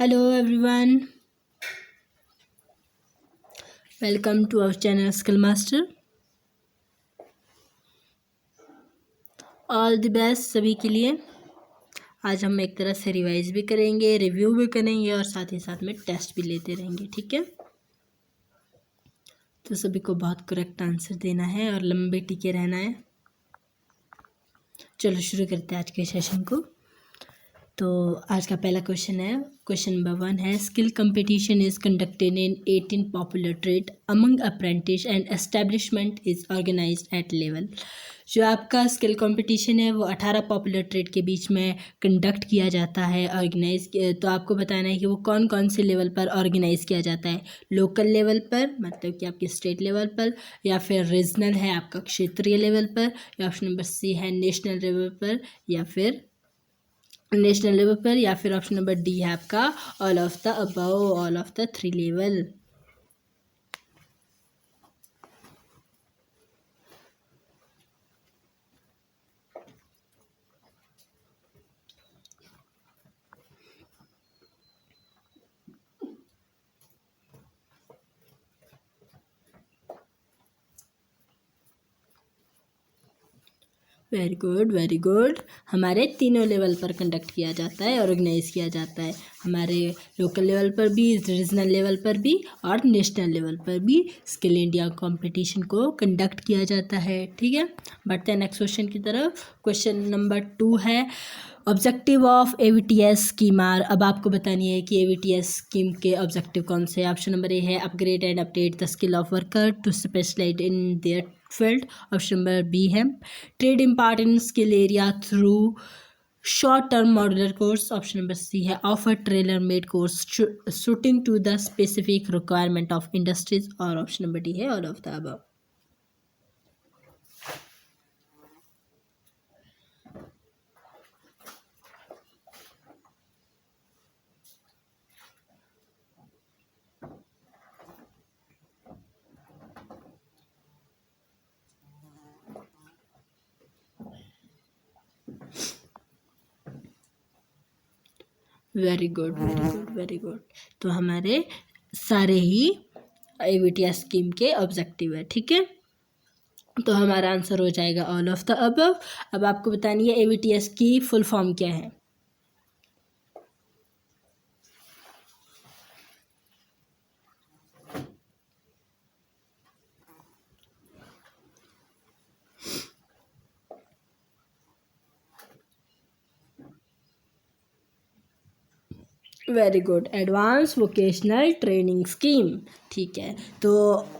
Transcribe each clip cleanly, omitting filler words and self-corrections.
Hello everyone, welcome to our channel Skill Master. All the best सभी के लिए। आज हम एक तरह से रिवाइज भी करेंगे, रिव्यू भी करेंगे और साथ ही साथ में टेस्ट भी लेते रहेंगे, ठीक है। तो सभी को बहुत करेक्ट आंसर देना है और लंबे टिके रहना है। चलो शुरू करते हैं आज के सेशन को। तो आज का पहला क्वेश्चन है, क्वेश्चन नंबर 1 है, skill competition is conducted in 18 popular trade among apprentice and establishment is organised at level. जो आपका स्किल कंपटीशन है वो 18 पॉपुलर ट्रेड के बीच में कंडक्ट किया जाता है, ऑर्गेनाइज। तो आपको बताना है कि वो कौन कौन से लेवल पर ऑर्गेनाइज किया जाता है। लोकल लेवल पर, मतलब कि आपके स्टेट लेवल पर, या फिर रीजनल है आपका क्षेत्रीय लेवल पर, या ऑप्शन नंबर सी है नेशनल लेवल पर, या फिर ऑप्शन नंबर डी है आपका all of the above, all of the 3 level. Very good very good. हमारे तीनों लेवल पर कंडक्ट किया जाता है, ऑर्गेनाइज किया जाता है। हमारे लोकल लेवल पर भी, रीजनल लेवल पर भी और नेशनल लेवल पर भी स्किल इंडिया कंपटीशन को कंडक्ट किया जाता है, ठीक है। बढ़ते हैं नेक्स्ट क्वेश्चन की तरफ। क्वेश्चन नंबर 2 है, objective of AVTS scheme are. अब आपको बतानी है कि AVTS स्कीम के ऑब्जेक्टिव कौन से। ऑप्शन नंबर ए है upgrade and update the skill of worker to specialise in their field. Option number B है trade impart in skill area through short term modular course. Option number C है offer tailor made course suiting to the specific requirement of industries. और option number D है all of the above. Very good very good very good. तो हमारे सारे ही AVTS scheme के objective है, ठीक है। तो हमारा आंसर हो जाएगा ऑल ऑफ द अबव। अब आपको बतानी है AVTS की फुल फॉर्म क्या है। Very good, advance vocational training scheme, ठीक है। तो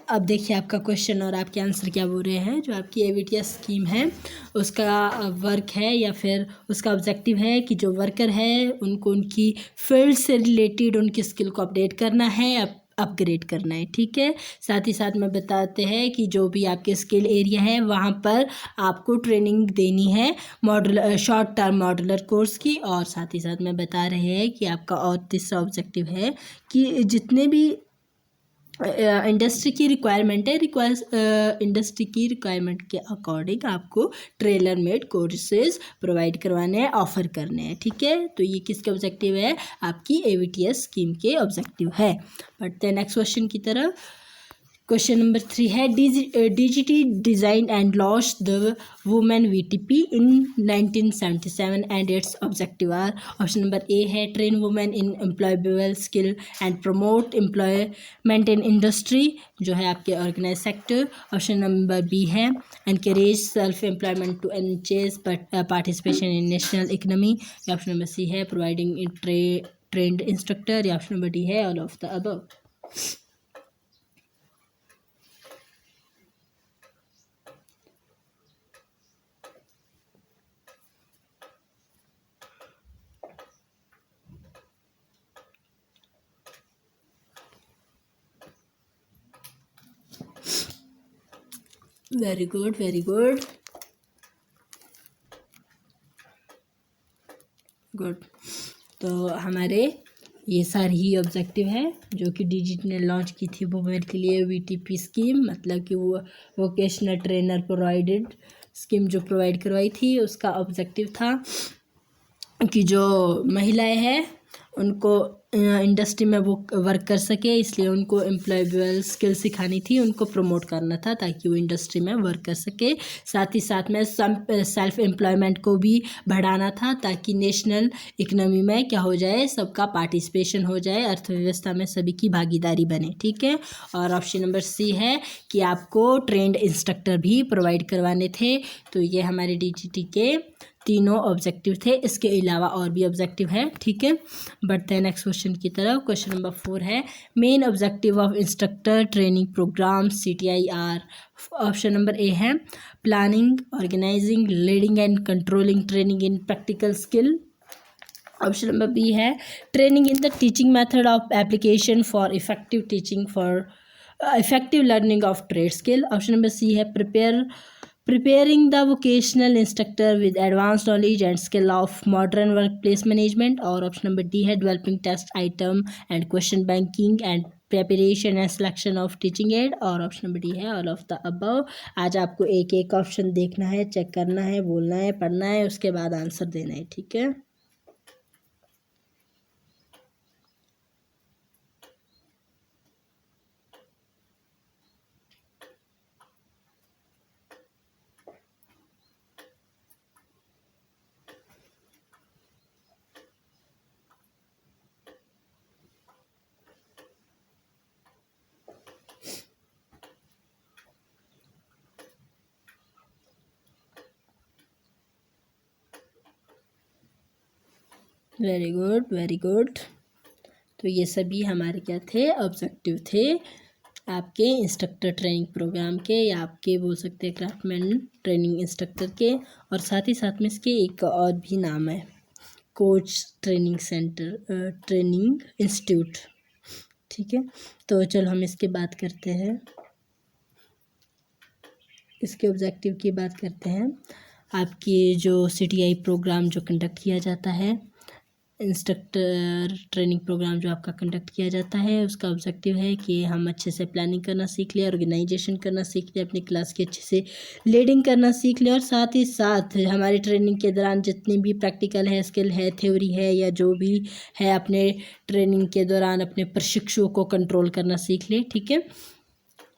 अब देखिए आपका क्वेश्चन और आपके आंसर क्या बोल रहे हैं। जो आपकी AVTS स्कीम है उसका वर्क है या फिर उसका ऑब्जेक्टिव है कि जो वर्कर है उनको उनकी फील्ड से रिलेटेड उनकी स्किल को अपडेट करना है, अपग्रेड करना है, ठीक है। साथ ही साथ में बताते हैं कि जो भी आपके स्किल एरिया है वहाँ पर आपको ट्रेनिंग देनी है modular short term modular course की। और साथ ही साथ में बता रहे हैं कि आपका और तीसरा ऑब्जेक्टिव है कि जितने भी इंडस्ट्री की रिक्वायरमेंट है, इंडस्ट्री की रिक्वायरमेंट के अकॉर्डिंग आपको ट्रेलर मेड कोर्सेज प्रोवाइड करवाने हैं, ऑफर करने हैं, ठीक है। तो ये किसके ऑब्जेक्टिव है, आपकी AVTS स्कीम के ऑब्जेक्टिव है। बढ़ते हैं नेक्स्ट क्वेश्चन की तरफ। क्वेश्चन नंबर 3 है, DGT design and launch the women VTP in 1977 and its objective are. Option number A है train women in employable skill and promote employment in industry, जो है आपके organise sector. Option number B है encourage self employment to enhance participation in national economy. या option number C है providing trained instructor. या option number D है all of the above. Very good very good good. तो हमारे ये सारी ही objective है जो कि DGT ने लॉन्च की थी वुमेन के लिए VTP स्कीम, मतलब कि वो वोकेशनल ट्रेनर प्रोवाइडेड स्कीम जो प्रोवाइड करवाई थी। उसका ऑब्जेक्टिव था कि जो महिलाएं हैं उनको इंडस्ट्री में वो वर्क कर सके, इसलिए उनको एम्प्लॉयबल स्किल सिखानी थी, उनको प्रमोट करना था ताकि वो इंडस्ट्री में वर्क कर सके। साथ ही साथ में सेल्फ एम्प्लॉयमेंट को भी बढ़ाना था ताकि नेशनल इकोनॉमी में क्या हो जाए, सबका पार्टिसिपेशन हो जाए, अर्थव्यवस्था में सभी की भागीदारी बने। ठीक है। और ऑप्शन नंबर सी है कि आपको ट्रेंड इंस्ट्रक्टर भी प्रोवाइड करवाने थे। तो ये हमारे DGT के तीनों ऑब्जेक्टिव थे, इसके अलावा और भी ऑब्जेक्टिव है। ठीक है। बढ़ते हैं नेक्स्ट क्वेश्चन की तरफ। क्वेश्चन नंबर 4 है main objective of instructor training programme CTI are. Option number A है planning, organising, leading and controlling training in practical skill. Option number B है training in the teaching method of application for effective teaching for effective learning of trade skill. Option number C है preparing the vocational instructor with advanced knowledge and skill of modern workplace management। और option number D है developing test item and question banking and preparation and selection of teaching aid। और option number D है all of the above. आज आपको एक एक option देखना है, चेक करना है, बोलना है, पढ़ना है, उसके बाद आंसर देना है। ठीक है। Very good, very good. तो ये सभी हमारे क्या थे, ऑब्जेक्टिव थे आपके इंस्ट्रक्टर ट्रेनिंग प्रोग्राम के, या आपके बोल सकते हैं क्राफ्टमैन ट्रेनिंग इंस्ट्रक्टर के। और साथ ही साथ में इसके एक और भी नाम है, coach training centre training institute. ठीक है। तो चलो हम इसके बात करते हैं, इसके ऑब्जेक्टिव की बात करते हैं। आपकी जो CTI प्रोग्राम जो कंडक्ट किया जाता है, इंस्ट्रक्टर ट्रेनिंग प्रोग्राम जो आपका कंडक्ट किया जाता है, उसका ऑब्जेक्टिव है कि हम अच्छे से प्लानिंग करना सीख लें, ऑर्गेनाइजेशन करना सीख लें, अपनी क्लास की अच्छे से लीडिंग करना सीख लें, और साथ ही साथ हमारी ट्रेनिंग के दौरान जितनी भी प्रैक्टिकल है, स्किल है, थ्योरी है, या जो भी है, अपने ट्रेनिंग के दौरान अपने प्रशिक्षुओं को कंट्रोल करना सीख लें। ठीक है।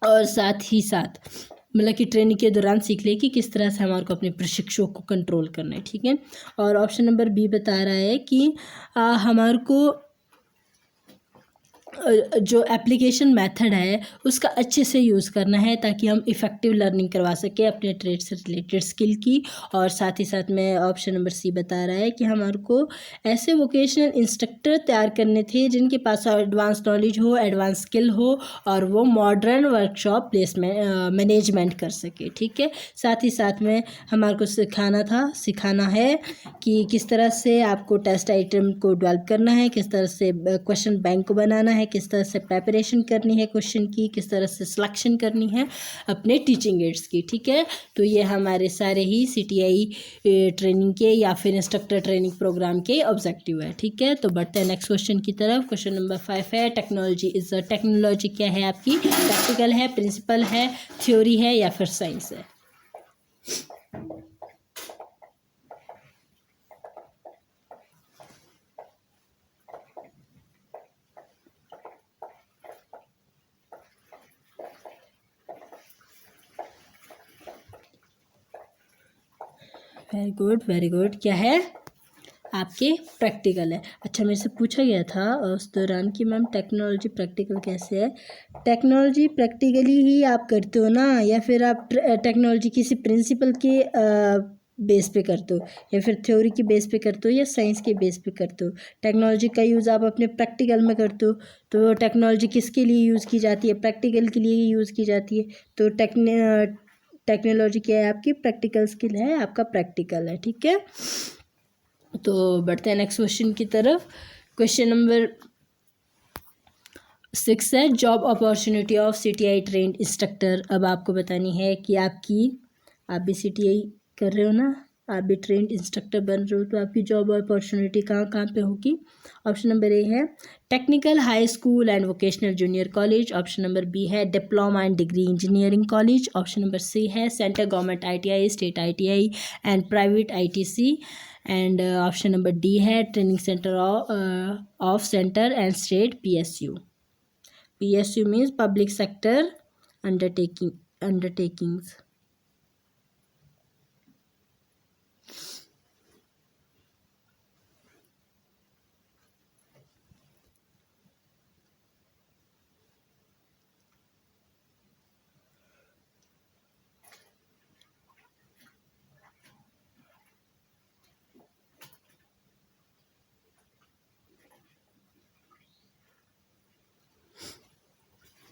और साथ ही साथ मतलब कि ट्रेनिंग के दौरान सीख ले कि किस तरह से हमारे को अपने प्रशिक्षुओं को कंट्रोल करना है। ठीक है। और ऑप्शन नंबर बी बता रहा है कि हमारे को जो एप्लीकेशन मेथड है उसका अच्छे से यूज़ करना है ताकि हम इफ़ेक्टिव लर्निंग करवा सकें अपने ट्रेड से रिलेटेड स्किल की। और साथ ही साथ में ऑप्शन नंबर सी बता रहा है कि हमारे को ऐसे वोकेशनल इंस्ट्रक्टर तैयार करने थे जिनके पास एडवांस नॉलेज हो, एडवांस स्किल हो, और वो मॉडर्न वर्कशॉप प्लेसमेंट मैनेजमेंट कर सके। ठीक है। साथ ही साथ में हमारे को सिखाना है कि किस तरह से आपको टेस्ट आइटम को डेवलप करना है, किस तरह से क्वेश्चन बैंक को बनाना है, किस तरह से प्रेपरेशन करनी है क्वेश्चन की, किस तरह से सिलेक्शन करनी है अपने टीचिंग एड्स की। ठीक है। तो ये हमारे सारे ही CTI ट्रेनिंग के या फिर इंस्ट्रक्टर ट्रेनिंग प्रोग्राम के ऑब्जेक्टिव है। ठीक है। तो बढ़ते हैं नेक्स्ट क्वेश्चन की तरफ। क्वेश्चन नंबर 5 है टेक्नोलॉजी क्या है आपकी, प्रैक्टिकल है, प्रिंसिपल है, थ्योरी है, या फिर साइंस है। Very good, very good. क्या है आपके, प्रैक्टिकल है। अच्छा, मेरे से पूछा गया था उस दौरान कि मैम टेक्नोलॉजी प्रैक्टिकल कैसे है। टेक्नोलॉजी प्रैक्टिकली ही आप करते हो ना, या फिर आप टेक्नोलॉजी किसी प्रिंसिपल के बेस पे करते हो, या फिर थ्योरी के बेस पे करते हो, या साइंस के बेस पे करते हो। टेक्नोलॉजी का यूज़ आप अपने प्रैक्टिकल में करते हो, तो टेक्नोलॉजी किसके लिए यूज़ की जाती है, प्रैक्टिकल के लिए ही यूज़ की जाती है। तो टेक्नोलॉजी क्या है आपकी, प्रैक्टिकल स्किल है, आपका प्रैक्टिकल है। ठीक है। तो बढ़ते हैं नेक्स्ट क्वेश्चन की तरफ। क्वेश्चन नंबर 6 है job opportunity of CTI trend instructor. अब आपको बतानी है कि आप भी CTI कर रहे हो ना, आप भी ट्रेंड इंस्ट्रक्टर बन रहे हो, तो आपकी जॉब अपॉर्चुनिटी कहाँ कहाँ पे होगी। ऑप्शन नंबर ए है technical high school and vocational junior college. Option number B है diploma and degree engineering college. Option number C है central government ITI, state ITI and private ITC and option number D है training centre of centre and state PSU. PSU means public sector undertakings.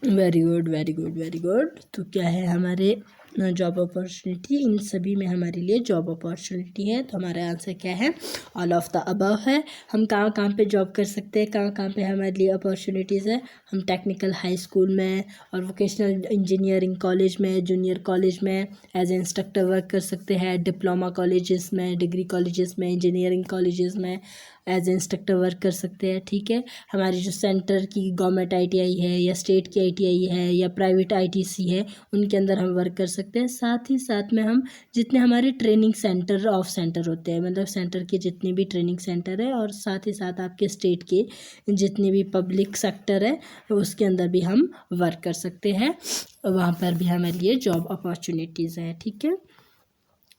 Very good very good very good. तो क्या है हमारे job opportunity, इन सभी में हमारे लिए job opportunity है. तो हमारा आंसर क्या है? ऑल ऑफ द अबव है. हम कहाँ कहाँ पे जॉब कर सकते हैं, कहाँ कहाँ पे हमारे लिए अपॉर्चुनिटीज़ है? हम टेक्निकल हाई स्कूल में और वोकेशनल इंजीनियरिंग कॉलेज में, जूनियर कॉलेज में एज ए इंस्ट्रक्टर वर्क कर सकते हैं. डिप्लोमा कॉलेजेस में, डिग्री कॉलेजेस में, इंजीनियरिंग कॉलेजेस में एज ए इंस्ट्रक्टर वर्क कर सकते हैं. ठीक है. हमारी जो सेंटर की गवर्नमेंट ITI है या स्टेट की ITI है या प्राइवेट ITC है, उनके अंदर हम वर्क कर सकते हैं. साथ ही साथ में हम जितने हमारे ट्रेनिंग सेंटर ऑफ सेंटर होते हैं, मतलब सेंटर के जितने भी ट्रेनिंग सेंटर है और साथ ही साथ आपके स्टेट के जितने भी पब्लिक सेक्टर है उसके अंदर भी हम वर्क कर सकते हैं. वहाँ पर भी हमारे लिए जॉब अपॉर्चुनिटीज़ हैं. ठीक है.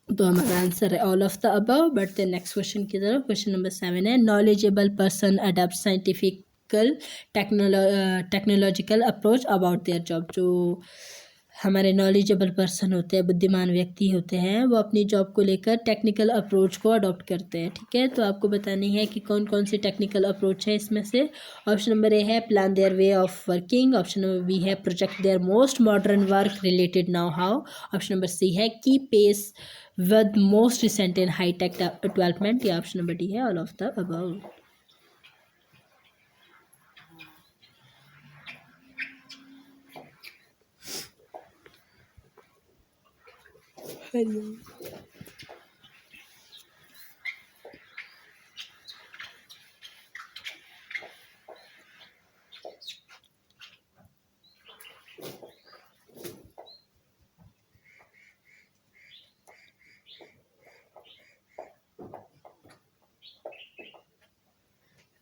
तो हमारा आंसर है ऑल ऑफ द अबव. बढ़ते हैं नेक्स्ट क्वेश्चन की तरफ. क्वेश्चन नंबर 7 है knowledgeable person adopt scientifical technological approach about their job. जो हमारे नॉलेजेबल पर्सन होते हैं, बुद्धिमान व्यक्ति होते हैं, वो अपनी जॉब को लेकर टेक्निकल अप्रोच को अडॉप्ट करते हैं. ठीक है. तो आपको बतानी है कि कौन कौन सी टेक्निकल अप्रोच है इसमें से. ऑप्शन नंबर ए है plan their way of working. Option number B है project their most modern work related know how. Option number C है keep pace with most recent in high tech development. या option number D है all of the above.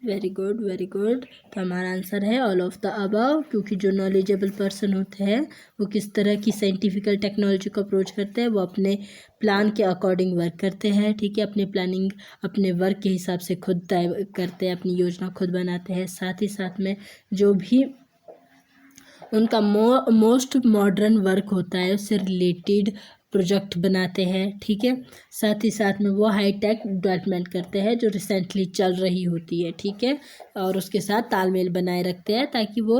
Very good very good. तो हमारा answer है all of the above. क्योंकि जो knowledgeable person होते हैं वो किस तरह की साइंटिफिकल टेक्नोलॉजी को अप्रोच करते हैं, वो अपने प्लान के अकॉर्डिंग वर्क करते हैं. ठीक है. अपनी प्लानिंग अपने वर्क के हिसाब से खुद तय करते हैं, अपनी योजना खुद बनाते हैं. साथ ही साथ में जो भी उनका मोस्ट मॉडर्न वर्क होता है उससे रिलेटेड प्रोजेक्ट बनाते हैं. ठीक है. साथ ही साथ में वो हाई टेक डेवलपमेंट करते हैं जो रिसेंटली चल रही होती है. ठीक है. और उसके साथ तालमेल बनाए रखते हैं ताकि वो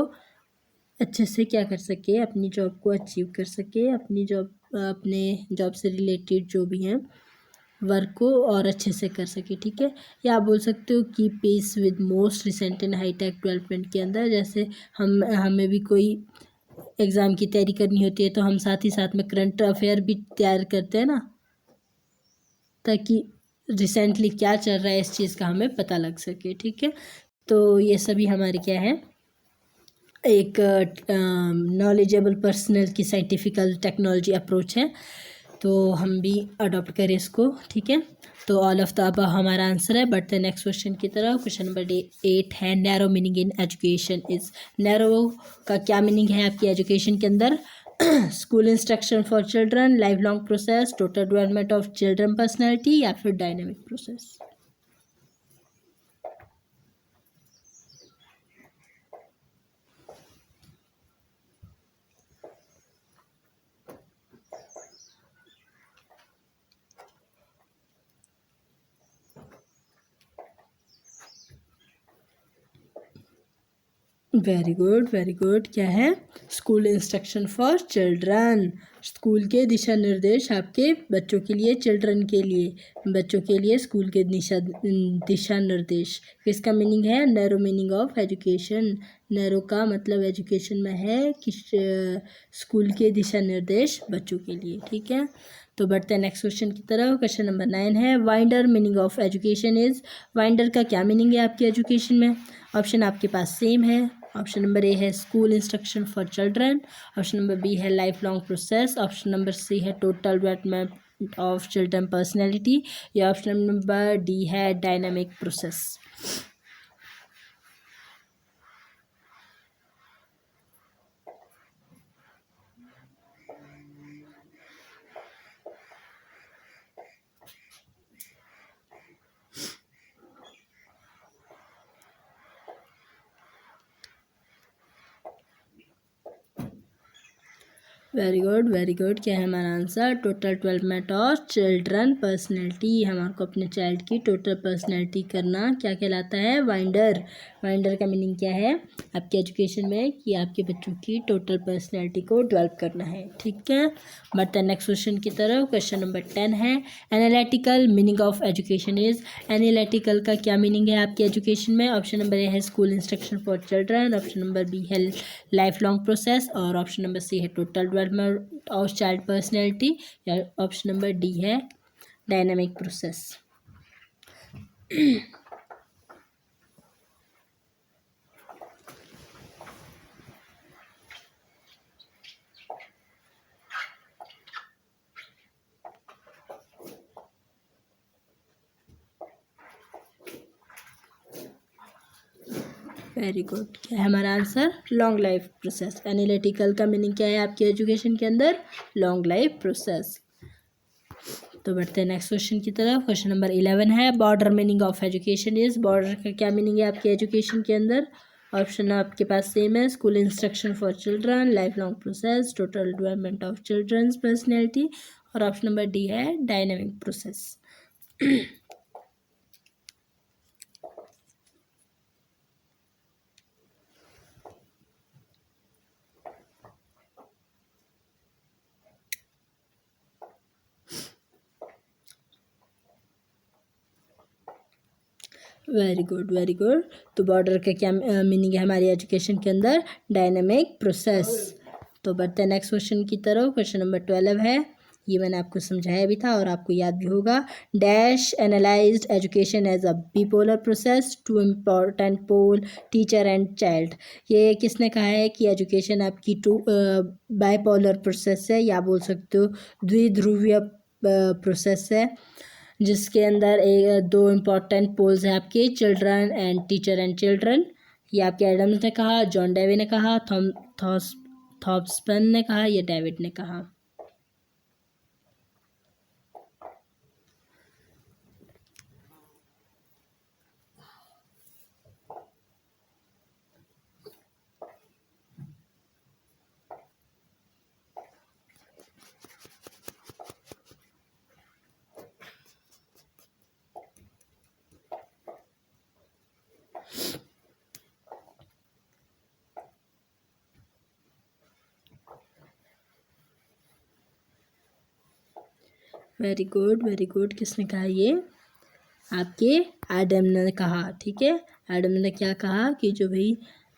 अच्छे से क्या कर सके, अपनी जॉब को अचीव कर सके, अपने जॉब से रिलेटेड जो भी हैं वर्क को और अच्छे से कर सके. ठीक है. या आप बोल सकते हो कि pace with most recent in high tech development के अंदर जैसे हमें भी कोई एग्ज़ाम की तैयारी करनी होती है तो हम साथ ही साथ में करंट अफेयर भी तैयार करते हैं ना, ताकि रिसेंटली क्या चल रहा है इस चीज़ का हमें पता लग सके. ठीक है. तो ये सभी हमारे क्या है, एक नॉलेजेबल पर्सनल की साइंटिफिकल टेक्नोलॉजी अप्रोच है. तो हम भी अडॉप्ट करें इसको. ठीक है. तो ऑल ऑफ द अबव हमारा आंसर है. बढ़ते हैं नेक्स्ट क्वेश्चन की तरफ. क्वेश्चन नंबर 8 है narrow meaning in education is. Narrow का क्या मीनिंग है आपकी एजुकेशन के अंदर? School instruction for children, life long process, total development of children personality या फिर dynamic process. Very good very good. क्या है? School instruction for children. School के दिशा निर्देश आपके बच्चों के लिए, चिल्ड्रन के लिए, बच्चों के लिए स्कूल के दिशा निर्देश. इसका मीनिंग है narrow meaning of education. Narrow का मतलब एजुकेशन में है कि स्कूल के दिशा निर्देश बच्चों के लिए. ठीक है. तो बढ़ते हैं नेक्स्ट क्वेश्चन की तरफ. क्वेश्चन नंबर 9 है wider meaning of education is. Wider का क्या मीनिंग है आपकी एजुकेशन में? ऑप्शन आपके पास सेम है. ऑप्शन नंबर ए है school instruction for children. Option number B है life long process. Option number C है टोटल ऑफ चिल्ड्रन पर्सनैलिटी। या ऑप्शन नंबर डी है dynamic process. Very good very good. क्या है हमारा answer? Total development of children personality. हमारे को अपने चाइल्ड की टोटल पर्सनैलिटी करना क्या कहलाता है? वाइंडर। वाइंडर का मीनिंग क्या है आपके एजुकेशन में? कि आपके बच्चों की टोटल पर्सनैलिटी को डेवलप करना है। ठीक है, बढ़ते हैं नेक्स्ट क्वेश्चन की तरफ। क्वेश्चन नंबर 10 है analytical meaning of education is. Analytical का क्या मीनिंग है आपके एजुकेशन में? ऑप्शन नंबर ए है school instruction for children, option number B है लाइफ लॉन्ग प्रोसेस, और ऑप्शन नंबर सी है total development of child personality, या ऑप्शन नंबर डी है डायनामिक प्रोसेस। Very good. क्या है हमारा answer? Long life process. Analytical का मीनिंग क्या है आपके एजुकेशन के अंदर? Long life process. तो बढ़ते हैं नेक्स्ट क्वेश्चन की तरफ। क्वेश्चन नंबर 11 है border meaning of education is. Border का क्या मीनिंग है आपके एजुकेशन के अंदर? ऑप्शन आपके पास सेम है, school instruction for children, life long process, total development of children's personality, और ऑप्शन नंबर डी है dynamic process. Very good very good. तो बॉर्डर का क्या मीनिंग है हमारी एजुकेशन के अंदर? Dynamic process. तो बढ़ते हैं नेक्स्ट क्वेश्चन की तरफ। क्वेश्चन नंबर 12 है, ये मैंने आपको समझाया भी था और आपको याद भी होगा। Dash analysed education as a bipolar process two important pole teacher and child. ये किसने कहा है कि एजुकेशन आपकी बाइपोलर प्रोसेस है, या बोल सकते हो द्विध्रुवीय प्रोसेस है, जिसके अंदर दो इम्पॉर्टेंट पोल्स हैं आपके, children and teacher and children. ये आपके एडम्स ने कहा, जॉन डेवी ने कहा, थॉम्सन ने कहा, या डेविड ने कहा? Very good very good. किसने कहा? ये आपके एडम ने कहा। ठीक है, एडम ने क्या कहा कि जो भाई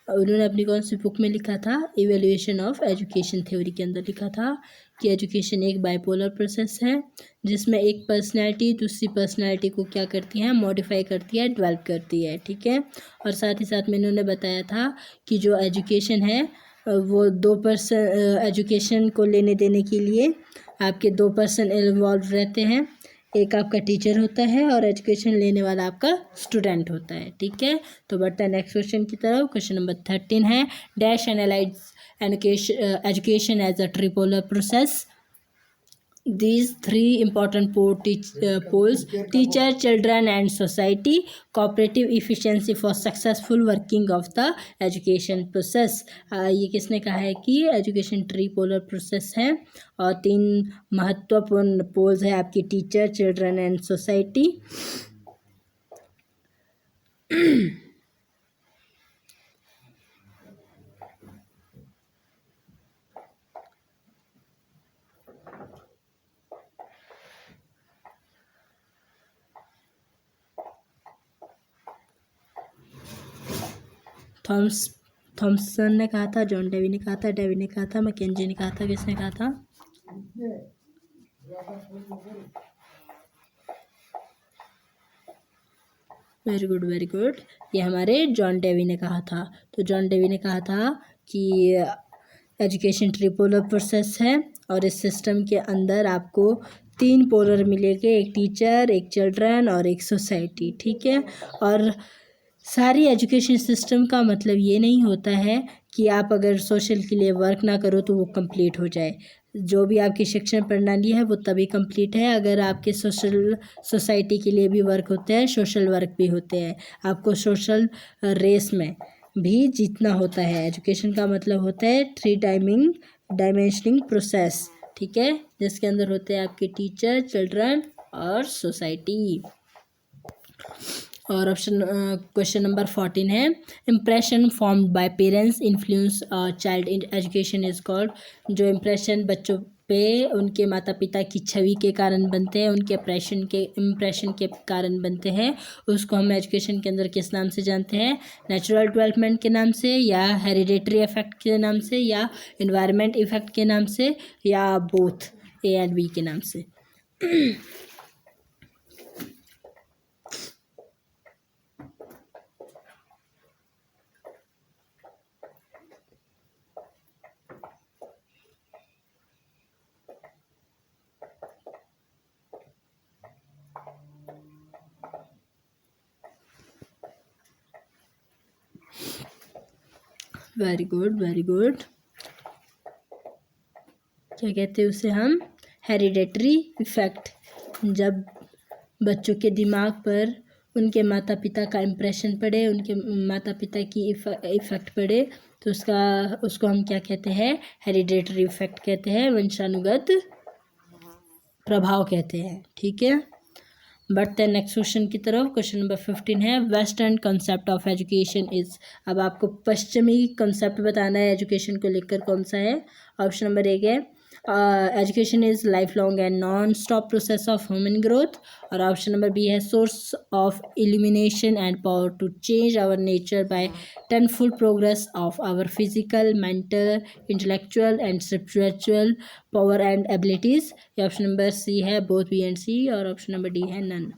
उन्होंने अपनी कौन सी बुक में लिखा था? इवेल्युएशन ऑफ एजुकेशन थ्योरी के अंदर लिखा था कि एजुकेशन एक बाइपोलर प्रोसेस है, जिसमें एक पर्सनैलिटी दूसरी पर्सनैलिटी को क्या करती है? मॉडिफाई करती है, डेवलप करती है। ठीक है, और साथ ही साथ में इन्होंने बताया था कि जो एजुकेशन है वो दो पर्सन, एजुकेशन को लेने देने के लिए आपके दो पर्सन इन्वॉल्व रहते हैं। एक आपका टीचर होता है और एजुकेशन लेने वाला आपका स्टूडेंट होता है। ठीक है, तो बढ़ते हैं नेक्स्ट क्वेश्चन की तरफ। क्वेश्चन नंबर 13 है dash analyse education as a tripolar process. These three important poles: teacher, children and society, cooperative efficiency for successful working of the education process। ये किसने कहा है कि एजुकेशन ट्रीपोलर प्रोसेस है, और तीन महत्वपूर्ण पोल्स है आपकी, teacher, children and society. Thomson ने कहा था, जॉन डेवी ने कहा था, डेवी ने कहा था, मैकेंजी ने कहा था, किसने कहा था? Very good very good. ये हमारे जॉन डेवी ने कहा था। तो जॉन डेवी ने कहा था कि एजुकेशन ट्रिपोलर प्रोसेस है, और इस सिस्टम के अंदर आपको तीन पोलर मिलेंगे, एक टीचर, एक चिल्ड्रन और एक सोसाइटी, ठीक है। और सारी एजुकेशन सिस्टम का मतलब ये नहीं होता है कि आप अगर सोशल के लिए वर्क ना करो तो वो कंप्लीट हो जाए। जो भी आपकी शिक्षण प्रणाली है वो तभी कंप्लीट है अगर आपके सोसाइटी के लिए भी वर्क होते हैं, सोशल वर्क भी होते हैं। आपको सोशल रेस में भी जीतना होता है। एजुकेशन का मतलब होता है थ्री डायमेंशनिंग प्रोसेस, ठीक है, जिसके अंदर होते हैं आपके टीचर, चिल्ड्रन और सोसाइटी। और क्वेश्चन नंबर 14 है, impression formed by parents influence child in education is called. जो इम्प्रेशन बच्चों पे उनके माता पिता की छवि के कारण बनते हैं, उनके इम्प्रेशन के कारण बनते हैं, उसको हम एजुकेशन के अंदर किस नाम से जानते हैं? नेचुरल डेवलपमेंट के नाम से, या हेरिडेटरी इफेक्ट के नाम से, या इन्वायरमेंट इफेक्ट के नाम से, या बोथ ए एंड बी के नाम से। Very good, very good. क्या कहते हैं उसे हम? Hereditary effect. जब बच्चों के दिमाग पर उनके माता पिता का इम्प्रेशन पड़े, उनके माता पिता की इफेक्ट पड़े, तो उसको हम क्या कहते हैं? हेरिडेटरी इफेक्ट कहते हैं, वंशानुगत प्रभाव कहते हैं, ठीक है। बढ़ते हैं नेक्स्ट क्वेश्चन की तरफ। क्वेश्चन नंबर 15 है, western concept of education is. अब आपको पश्चिमी कंसेप्ट बताना है एजुकेशन को लेकर, कौन सा है? ऑप्शन नंबर 1 है, education is life long and non stop process of human growth. और ऑप्शन नंबर बी है, source of illumination and power to change our nature by tenful progress of our physical, mental, intellectual and spiritual power and abilities. या option number C है both B and C, और option number D है none.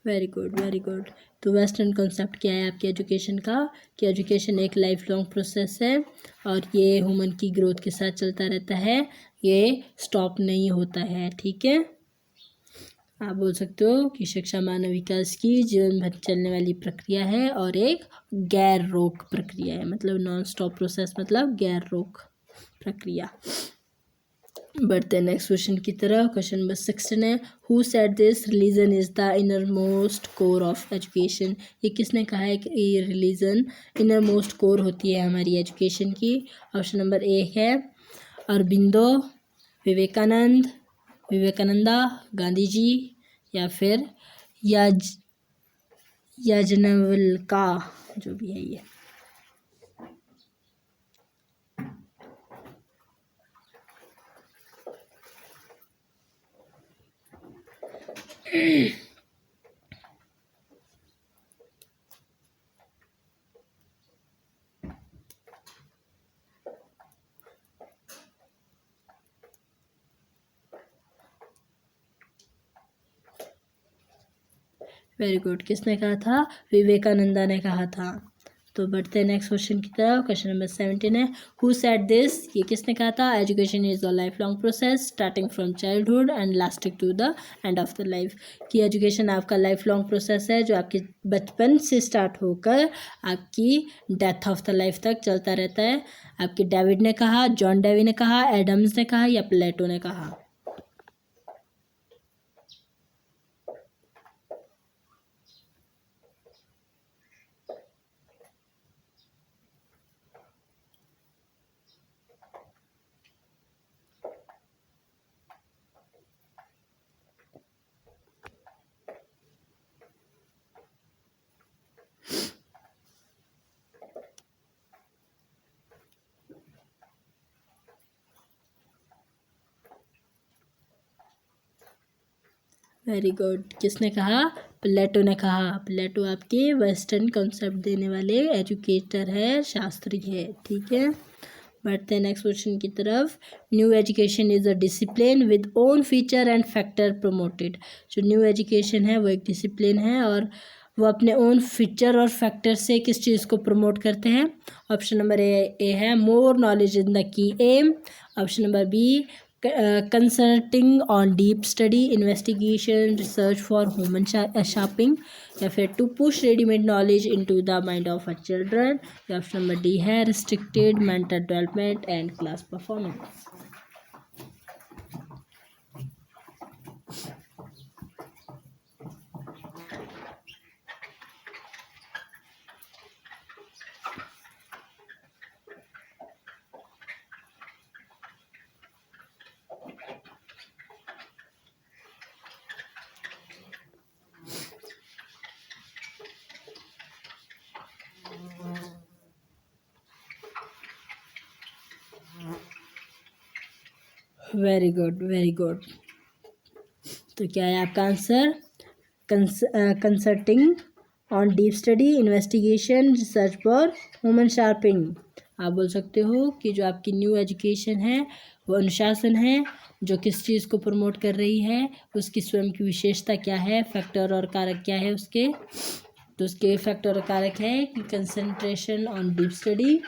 Very good, very good. तो western concept क्या है आपके education का? कि एजुकेशन एक लाइफ लॉन्ग प्रोसेस है और ये ह्यूमन की ग्रोथ के साथ चलता रहता है, ये स्टॉप नहीं होता है, ठीक है। आप बोल सकते हो कि शिक्षा मानव विकास की जीवन भर चलने वाली प्रक्रिया है और एक गैर रोक प्रक्रिया है। मतलब नॉन स्टॉप प्रोसेस मतलब गैर रोक प्रक्रिया। बढ़ते हैं नेक्स्ट क्वेश्चन की तरफ। क्वेश्चन नंबर 16 है, who said this religion is the inner most core of education. ये किसने कहा है कि ये रिलीजन इनर मोस्ट कोर होती है हमारी एजुकेशन की? ऑप्शन नंबर 1 है अरबिंदो, विवेकानंदा, गांधी जी, या फिर याजनवल्का, जो भी है ये। Very good. किसने कहा था? विवेकानंदा ने कहा था। तो बढ़ते हैं नेक्स्ट क्वेश्चन की तरफ। क्वेश्चन नंबर 17 है, हु सेड दिस। ये किसने कहा था? Education is a life long process starting from childhood and lasting to the end of the life. कि एजुकेशन आपका लाइफ लॉन्ग प्रोसेस है जो आपके बचपन से स्टार्ट होकर आपकी डेथ ऑफ द लाइफ तक चलता रहता है। आपके डेविड ने कहा, जॉन डेवी ने कहा, एडम्स ने कहा, या प्लेटो ने कहा? Very good. किसने कहा? प्लेटो ने कहा। प्लेटो आपके वेस्टर्न कॉन्सेप्ट देने वाले एजुकेटर है, शास्त्री है। ठीक है, बढ़ते हैं नेक्स्ट क्वेश्चन की तरफ। New education is a discipline with own feature and factor promoted. जो न्यू एजुकेशन है वो एक डिसिप्लिन है और वो अपने ओन फीचर और फैक्टर से किस चीज़ को प्रमोट करते हैं? ऑप्शन नंबर ए है more knowledge in the key aim. Option number B consulting on deep study, investigation, research for human shopping, या फिर to push readymade knowledge into the mind of a children, या option number D है restricted mental development and class performance. Very good, very good. तो क्या है आपका answer? Consulting on deep study, investigation, research for human sharping. आप बोल सकते हो कि जो आपकी न्यू एजुकेशन है वो अनुशासन है, जो किस चीज़ को प्रमोट कर रही है, उसकी स्वयं की विशेषता क्या है, फैक्टर और कारक क्या है उसके। तो उसके फैक्टर और कारक है कि कंसंट्रेशन ऑन डीप स्टडी,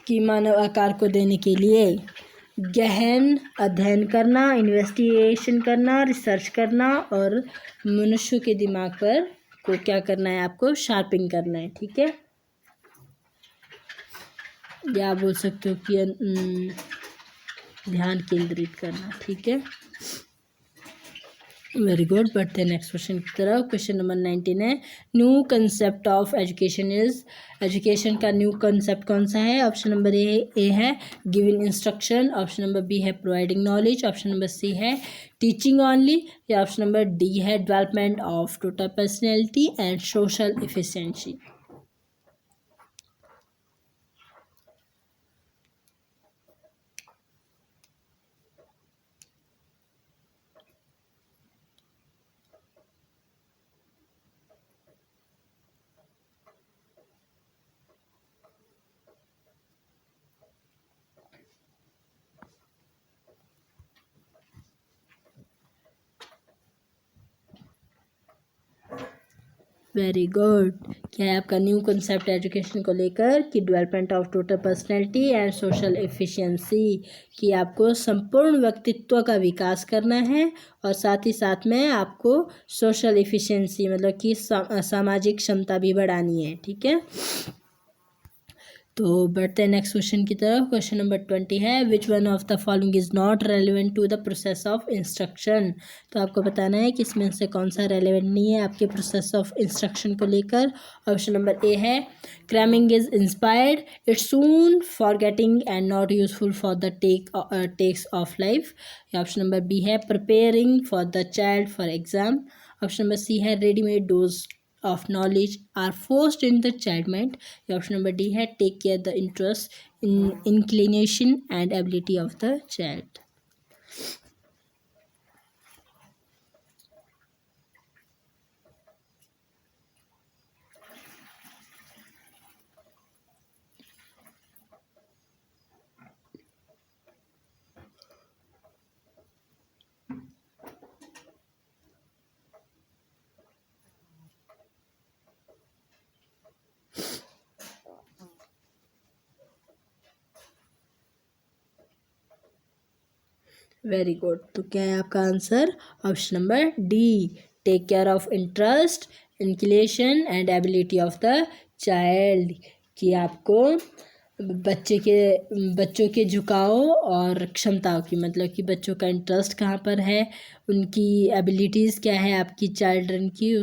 कि मानव आकार को देने के लिए गहन अध्ययन करना, इन्वेस्टिगेशन करना, रिसर्च करना और मनुष्य के दिमाग पर को क्या करना है, आपको शार्पिंग करना है। ठीक है, या आप बोल सकते हो कि ध्यान केंद्रित करना। ठीक है, वेरी गुड। बढ़ते हैं नेक्स्ट क्वेश्चन की तरफ। क्वेश्चन नंबर 19 है new concept of education is. Education का न्यू कंसेप्ट कौन सा है? ऑप्शन नंबर ए है giving instruction, option number B है providing knowledge, option number C है टीचिंग ऑनली, या ऑप्शन नंबर डी है development of total personality and social efficiency. Very good. क्या है आपका न्यू कंसेप्ट एजुकेशन को लेकर? कि development of total personality and social efficiency, कि आपको संपूर्ण व्यक्तित्व का विकास करना है और साथ ही साथ में आपको सोशल एफिशिएंसी मतलब कि सामाजिक क्षमता भी बढ़ानी है। ठीक है, तो बढ़ते हैं नेक्स्ट क्वेश्चन की तरफ। क्वेश्चन नंबर 20 है which one of the following is not relevant to the process of instruction. तो आपको बताना है कि इसमें से कौन सा रेलिवेंट नहीं है आपके प्रोसेस ऑफ इंस्ट्रक्शन को लेकर। ऑप्शन नंबर ए है cramming is inspired, it's soon forgetting and not useful for the tasks of life, या ऑप्शन नंबर बी है preparing for the child for exam, option number C है readymade dose of knowledge are forced in the child mind, या option number D है take care the interest in inclination and ability of the child. Very good. तो क्या है आपका answer? Option number D take care of interest, inclination and ability of the child, कि आपको बच्चों के झुकाव और क्षमताओं की मतलब कि बच्चों का इंटरेस्ट कहाँ पर है, उनकी एबिलिटीज़ क्या है आपकी चिल्ड्रन की,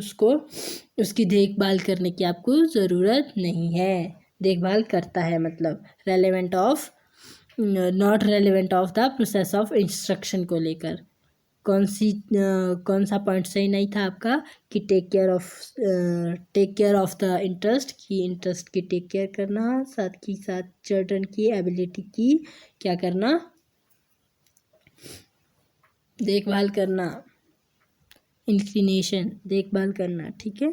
उसकी देखभाल करने की आपको ज़रूरत नहीं है। देखभाल करता है मतलब relevant of not relevant of the process of instruction को लेकर कौन सा पॉइंट सही नहीं था आपका? कि take care of the interest, की इंटरेस्ट की टेक केयर करना, साथ ही साथ चिल्ड्रन की एबिलिटी की क्या करना? देखभाल करना। इंक्लिनेशन, देखभाल करना, ठीक है।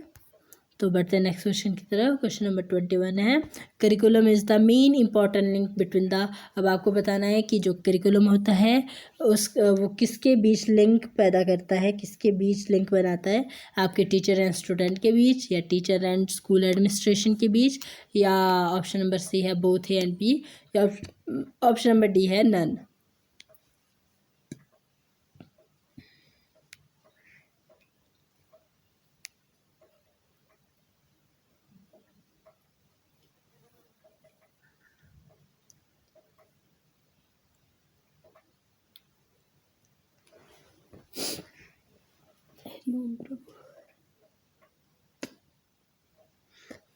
तो बढ़ते हैं नेक्स्ट क्वेश्चन की तरफ। क्वेश्चन नंबर 21 है, curriculum is the main important link between the. अब आपको बताना है कि जो करिकुलम होता है वो किसके बीच लिंक पैदा करता है, किसके बीच लिंक बनाता है, आपके टीचर एंड स्टूडेंट के बीच, या टीचर एंड स्कूल एडमिनिस्ट्रेशन के बीच, या ऑप्शन नंबर सी है बोथ ए एंड बी, या ऑप्शन नंबर डी है none.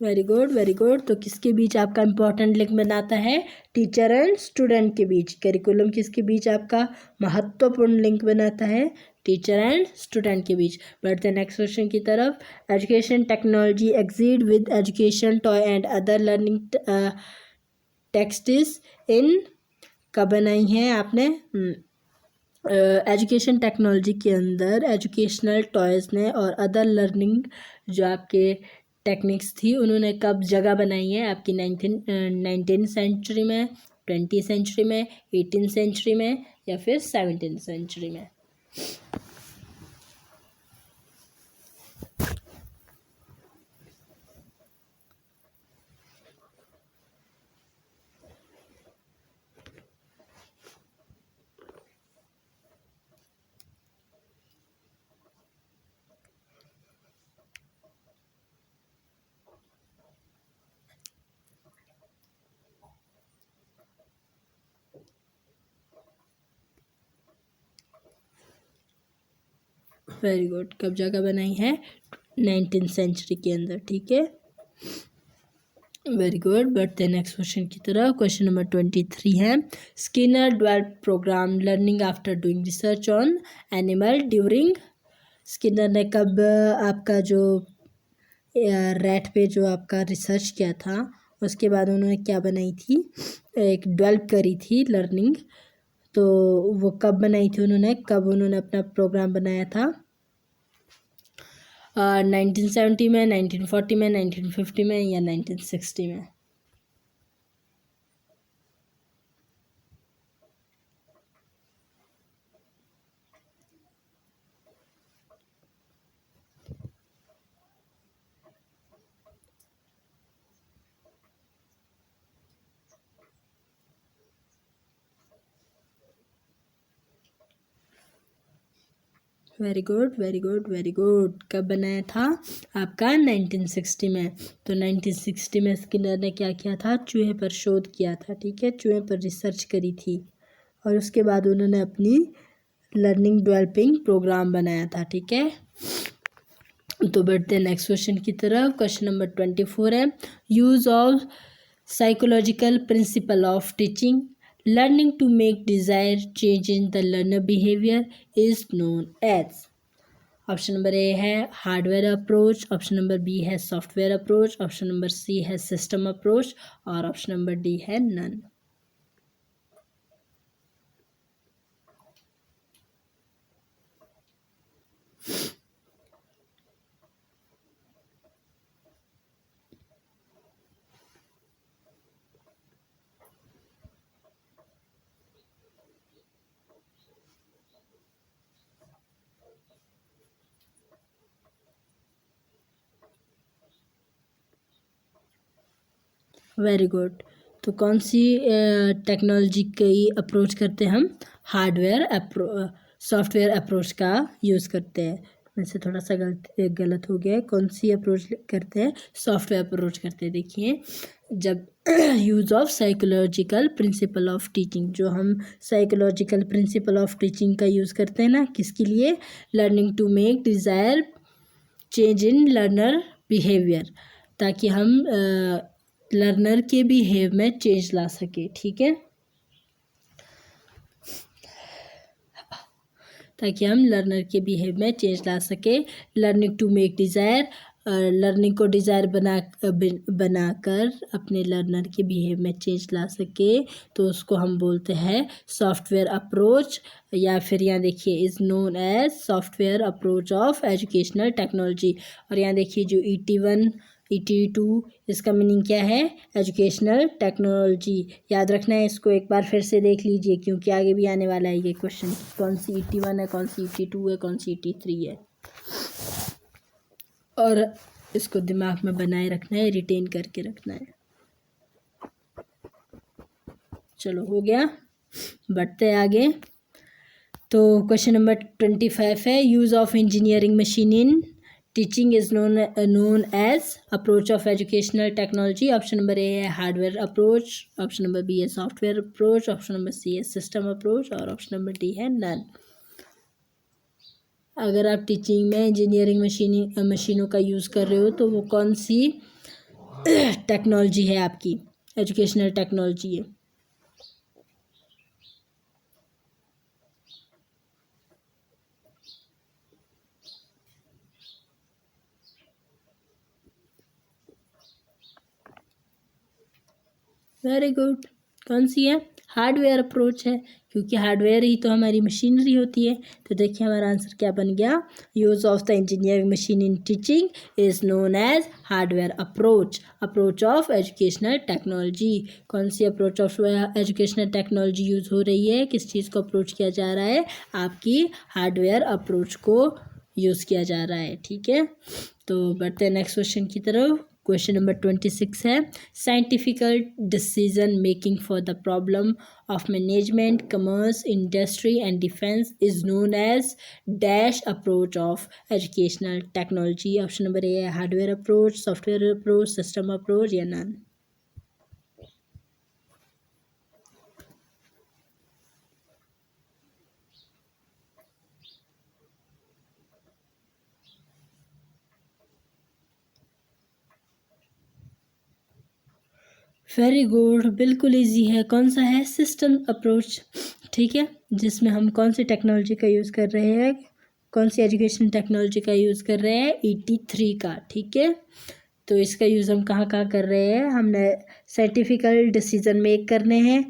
Very good very good. तो किसके बीच आपका इंपॉर्टेंट लिंक बनाता है, टीचर एंड स्टूडेंट के बीच। करिकुलम किसके बीच आपका महत्वपूर्ण लिंक बनाता है, टीचर एंड स्टूडेंट के बीच। बढ़ते हैं नेक्स्ट क्वेश्चन की तरफ। Education technology exceed with education toy and other learning texts in, कब बनाई है आपने, एजुकेशन टेक्नोलॉजी के अंदर एजुकेशनल टॉयज़ ने और अदर लर्निंग जो आपके टेक्निक्स थी उन्होंने कब जगह बनाई है आपकी 19th सेंचुरी में, 20th सेंचुरी में, 18th सेंचुरी में, या फिर 17th सेंचुरी में। वेरी गुड, कब जगह बनाई है, 19th सेंचुरी के अंदर, ठीक है। Very good. बढ़ते हैं नेक्स्ट क्वेश्चन की तरफ। क्वेश्चन नंबर 23 है, Skinner developed programme learning after doing research on animal during. Skinner ने कब आपका जो रैट पे जो आपका रिसर्च किया था उसके बाद उन्होंने क्या बनाई थी, एक डेवलप करी थी लर्निंग, तो वो कब बनाई थी उन्होंने, कब उन्होंने अपना प्रोग्राम बनाया था, 1970 में, 1940 में, 1950 में, या 1960 में। Very good very good very good. कब बनाया था आपका 1960 में। तो 1960 में स्किनर ने क्या किया था, चूहे पर शोध किया था, ठीक है, चूहे पर रिसर्च करी थी और उसके बाद उन्होंने अपनी लर्निंग डेवलपिंग प्रोग्राम बनाया था, ठीक है। तो बढ़ते हैं नेक्स्ट क्वेश्चन की तरफ। क्वेश्चन नंबर 24 है, use of psychological principle of teaching learning to make desired change in the learner behavior is known as। Option number A है hardware approach, option number B है software approach, option number C है system approach, और option number D है none. Very good. तो कौन सी technology की approach करते हैं हम, हार्डवेयर सॉफ्टवेयर अप्रोच का यूज़ करते हैं। वैसे थोड़ा सा गलत हो गया है, कौन सी अप्रोच करते हैं, सॉफ्टवेयर अप्रोच करते हैं। देखिए, जब use of psychological principle of teaching, जो हम साइकोलॉजिकल प्रिंसिपल ऑफ टीचिंग का यूज़ करते हैं ना, किसके लिए, learning to make desire change in learner behaviour, ताकि हम लर्नर के बिहेव में चेंज ला सके, ठीक है, ताकि हम लर्नर के बिहेव में चेंज ला सके। Learning to make desire learning को डिज़ायर बनाकर अपने लर्नर के बिहेव में चेंज ला सके, तो उसको हम बोलते हैं सॉफ्टवेयर अप्रोच, या फिर यहाँ देखिए is known as software approach of educational technology. और यहाँ देखिए जो ET1 ET2 इसका मीनिंग क्या है, एजुकेशनल टेक्नोलॉजी। याद रखना है इसको, एक बार फिर से देख लीजिए क्योंकि आगे भी आने वाला है ये क्वेश्चन, कौन सी ET1 है, कौन सी ET2 है, कौन सी ET3 है, और इसको दिमाग में बनाए रखना है, रिटेन करके रखना है। चलो हो गया, बढ़ते हैं आगे। तो क्वेश्चन नंबर 25 है, use of engineering machine in teaching is known as approach of educational technology. Option number A है hardware approach, option number B है software approach, option number C है सिस्टम अप्रोच, और ऑप्शन नंबर डी है none. अगर आप teaching में engineering मशीनों का यूज़ कर रहे हो तो वो कौन सी टेक्नोलॉजी है, आपकी एजुकेशनल टेक्नोलॉजी है। वेरी गुड, कौन सी है, हार्डवेयर अप्रोच है, क्योंकि हार्डवेयर ही तो हमारी मशीनरी होती है। तो देखिए हमारा आंसर क्या बन गया, use of the engineering machine in teaching is known as hardware approach of educational technology. कौन सी approach of educational technology use हो रही है, किस चीज़ को अप्रोच किया जा रहा है, आपकी हार्डवेयर अप्रोच को यूज़ किया जा रहा है। ठीक है, तो बढ़ते हैं नेक्स्ट क्वेश्चन की तरफ। क्वेश्चन नंबर 26 है, scientifical decision making for the problem of management commerce industry and defence is known as dash approach of educational technology. Option number A है hardware approach, software approach, system approach, या none. Very good, बिल्कुल easy है। कौन सा है, system approach. ठीक है, जिसमें हम कौन सी टेक्नोलॉजी का यूज़ कर रहे हैं, कौन सी एजुकेशन टेक्नोलॉजी का यूज़ कर रहे हैं, ET3 का। ठीक है, तो इसका यूज़ हम कहाँ कहाँ कर रहे हैं, हमने साइंटिफिकल डिसीजन मेक करने हैं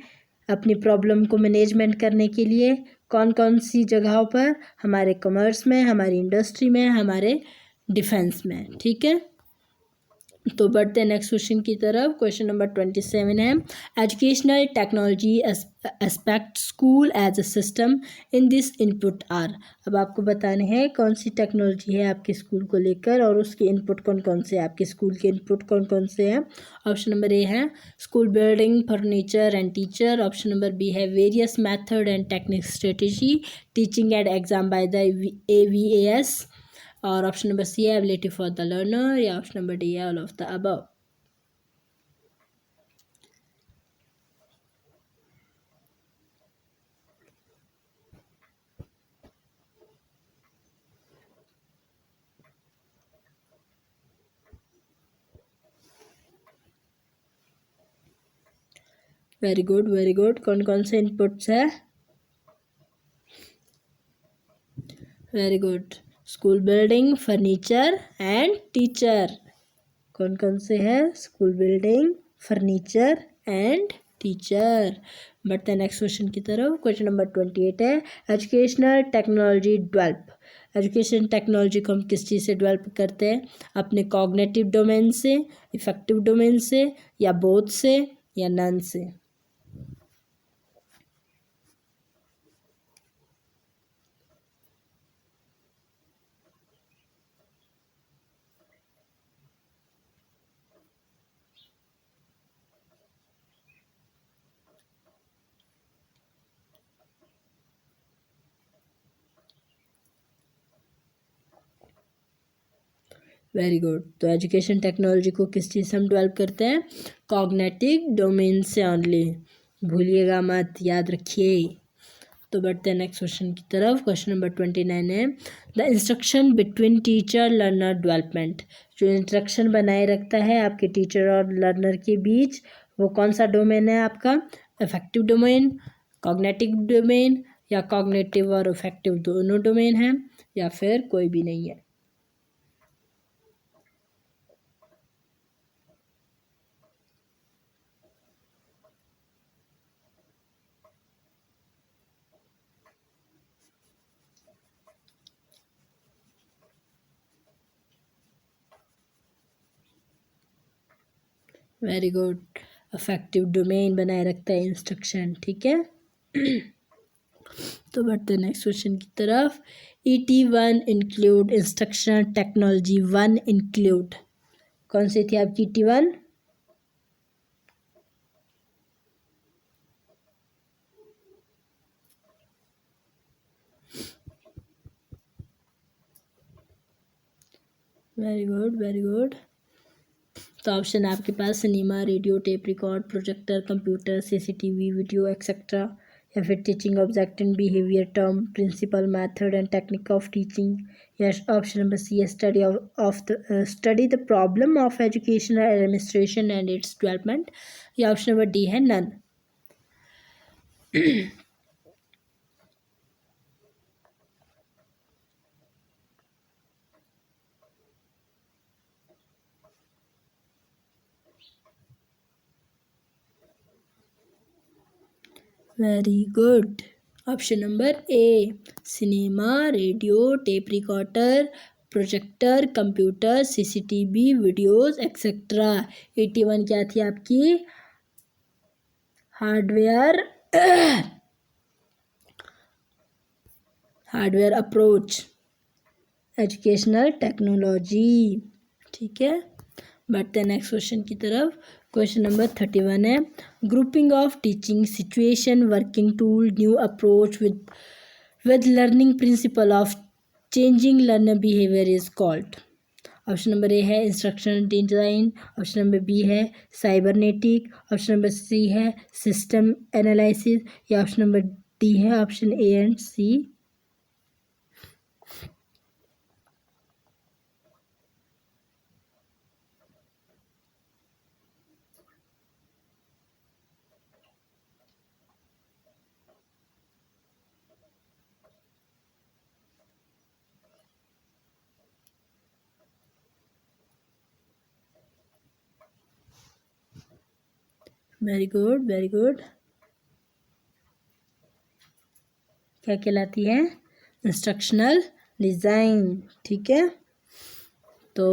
अपनी प्रॉब्लम को मैनेजमेंट करने के लिए। कौन कौन सी जगहों पर, हमारे कॉमर्स में, हमारी इंडस्ट्री में, हमारे डिफेंस में। ठीक है, तो बढ़ते हैं नेक्स्ट क्वेश्चन की तरफ। क्वेश्चन नंबर 27 है, educational technology aspect school as a system in this input are. अब आपको बताने हैं कौन सी टेक्नोलॉजी है आपके स्कूल को लेकर, और उसके इनपुट कौन कौन से हैं, आपके स्कूल के इनपुट कौन कौन से हैं। ऑप्शन नंबर ए है school building, furniture and teacher, option number B है various method and technique strategy, teaching and exam by the AVAS, और ऑप्शन नंबर सी है एबिलिटी फॉर द लर्नर, या ऑप्शन नंबर डी है all of the above. Very good, very good, कौन कौन से inputs है, very good, school building, furniture and teacher. कौन कौन से हैं, school building, furniture and teacher. बढ़ते हैं नेक्स्ट क्वेश्चन की तरफ। क्वेश्चन नंबर 28 है, educational technology develop. Education technology को हम किस चीज़ से डेवलप करते हैं, अपने कॉग्निटिव डोमेन से, इफेक्टिव डोमेन से, या बोथ से, या नन से। वेरी गुड, तो एजुकेशन टेक्नोलॉजी को किस चीज़ से हम डेवलप करते हैं, कॉग्निटिव डोमेन से ओनली, भूलिएगा मत, याद रखिए। तो बढ़ते हैं नेक्स्ट क्वेश्चन की तरफ। क्वेश्चन नंबर 29 है, the instruction between teacher learner development. जो इंस्ट्रक्शन बनाए रखता है आपके टीचर और लर्नर के बीच, वो कौन सा डोमेन है आपका, इफेक्टिव डोमेन, कॉग्निटिव डोमेन, या कॉग्निटिव और इफेक्टिव दोनों डोमेन है, या फिर कोई भी नहीं है। Very good. अफेक्टिव डोमेन बनाए रखता है इंस्ट्रक्शन, ठीक है। तो बढ़ते नेक्स्ट क्वेश्चन की तरफ। ET1 include instruction technology 1 include, कौन सी थी आपकी ET1? Very good very good. तो ऑप्शन है आपके पास cinema, radio, tape record, projector, computer, CCTV, video etcetera, या फिर teaching object and behaviour term, principle, method and technique of teaching, या ऑप्शन नंबर सी है study the problem of education administration and its development, या option number D है none. Very good. Option number A cinema, radio, tape recorder, projector, computer, CCTV, videos etcetera. 81 क्या थी आपकी? Hardware hardware approach, educational technology, ठीक है। बढ़ते हैं next question की तरफ। क्वेश्चन नंबर 31 है grouping of teaching situation working tool new approach with learning principle of changing learner behavior is called। Option number A है instructional design, option number B है cybernetic, option number C है system analysis, या option number D है option A and C. Very good very good. क्या कहलाती है? Instructional design, ठीक है। तो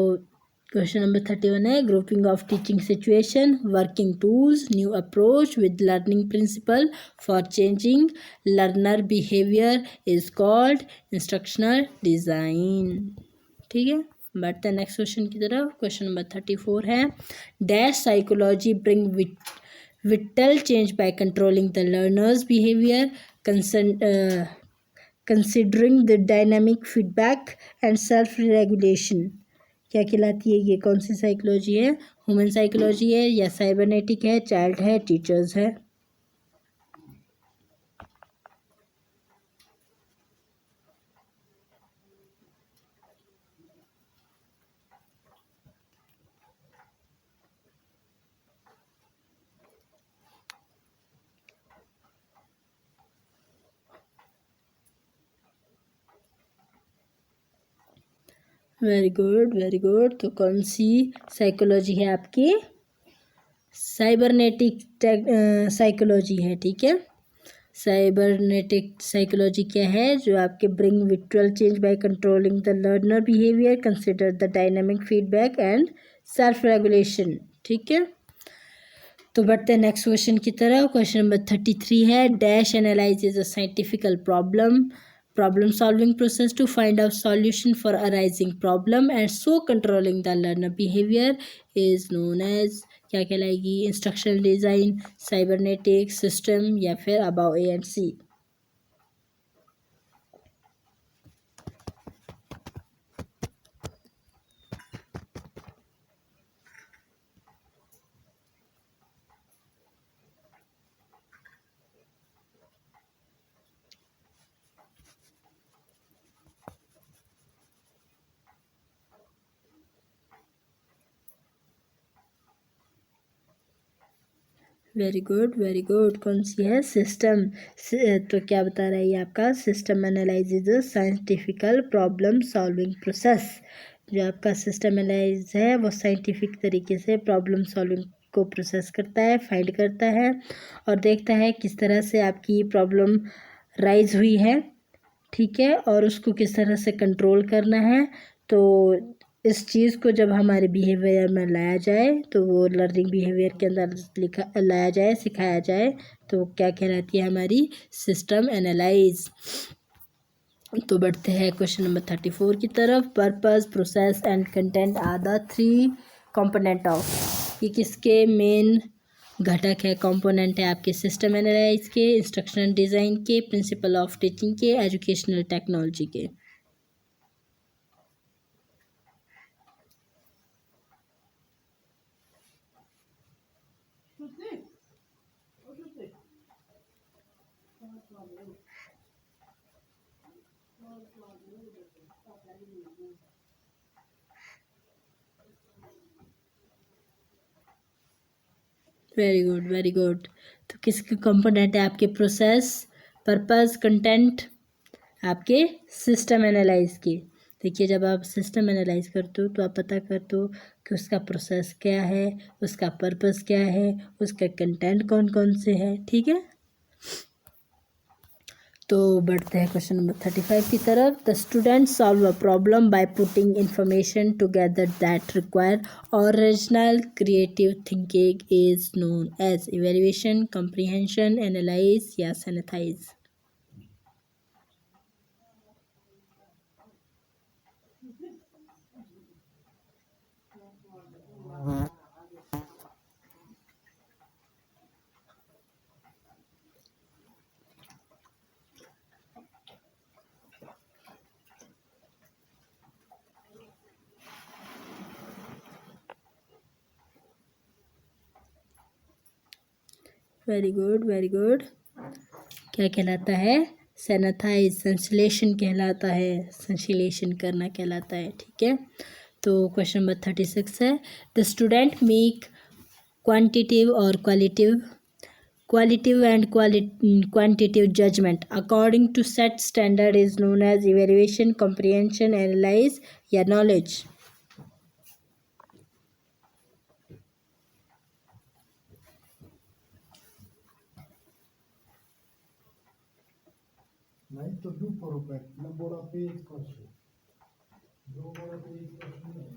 क्वेश्चन नंबर 31 है grouping of teaching situation working tools new approach with learning principle for changing learner behaviour is called instructional design, ठीक है। बढ़ते हैं नेक्स्ट क्वेश्चन की तरफ। क्वेश्चन नंबर 34 है dash psychology bring whittle change by controlling the learners behaviour considering the dynamic feedback and self regulation. क्या कहलाती है ये? कौन सी साइकोलॉजी है? ह्यूमन साइकोलॉजी है, या साइबरनेटिक है, चाइल्ड है, टीचर्स है? Very good very good. तो कौन सी साइकोलॉजी है आपकी? साइबरनेटिक साइकोलॉजी है, ठीक है। साइबरनेटिक साइकोलॉजी क्या है? जो आपके bring visual change by controlling the learner behaviour consider the dynamic feedback and self regulation, ठीक है। तो बढ़ते हैं नेक्स्ट क्वेश्चन की तरफ। क्वेश्चन नंबर 33 है dash analyses a scientifical problem solving process to find out solution for arising problem and so controlling the learner behavior is known as, क्या कहलाएगी? इंस्ट्रक्शनल डिज़ाइन, साइबरनेटिक, सिस्टम, या फिर above A and C. Very good very good. कौन सी है? System. तो क्या बता रहा है ये आपका? System analyse scientifical problem solving process. जो आपका सिस्टम एनालाइज है वो साइंटिफिक तरीके से प्रॉब्लम सॉल्विंग को प्रोसेस करता है, फाइंड करता है और देखता है किस तरह से आपकी प्रॉब्लम राइज हुई है, ठीक है, और उसको किस तरह से कंट्रोल करना है। तो इस चीज़ को जब हमारे बिहेवियर में लाया जाए तो वो लर्निंग बिहेवियर के अंदर लाया जाए, सिखाया जाए, तो क्या कहलाती है हमारी सिस्टम एनालाइज। तो बढ़ते हैं क्वेश्चन नंबर 34 की तरफ। Purpose, process and content are the 3 component of, ये किसके मेन घटक है, कंपोनेंट है आपके सिस्टम एनालाइज के, इंस्ट्रक्शनल डिज़ाइन के, प्रिंसिपल ऑफ टीचिंग के, एजुकेशनल टेक्नोलॉजी के। Very good, very good. तो किसके कंपोनेंट है आपके प्रोसेस, पर्पस, कंटेंट, आपके सिस्टम एनालाइज के। देखिए जब आप सिस्टम एनालाइज करते हो तो आप पता करते हो कि उसका प्रोसेस क्या है, उसका पर्पस क्या है, उसका कंटेंट कौन कौन से है, ठीक है। तो बढ़ते हैं क्वेश्चन नंबर 35 की तरफ। The student solve a problem by putting information together that require original creative thinking is known as evaluation, comprehension, analyse या synthesise. Very good, very good. क्या कहलाता है, सिंथेसाइज, संश्लेषण कहलाता है, संश्लेषण करना कहलाता है, ठीक है। तो क्वेश्चन नंबर 36 है। द स्टूडेंट मेक क्वांटिटिव और qualitative and quantitative judgement according to set standard is known as evaluation, comprehension, analyse या नॉलेज। नहीं तो do for back na bora page question do bora page question नहीं।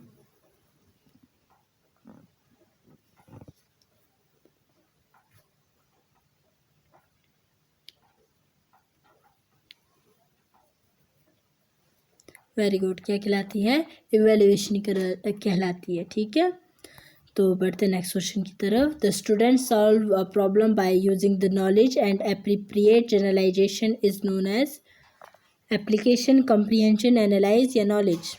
Very good. क्या कहलाती है, evaluation कहलाती है, ठीक है। तो बढ़ते नेक्स्ट क्वेश्चन की तरफ। The student solve a problem by using the knowledge and appropriate generalisation is known as application, comprehension, analyse या knowledge.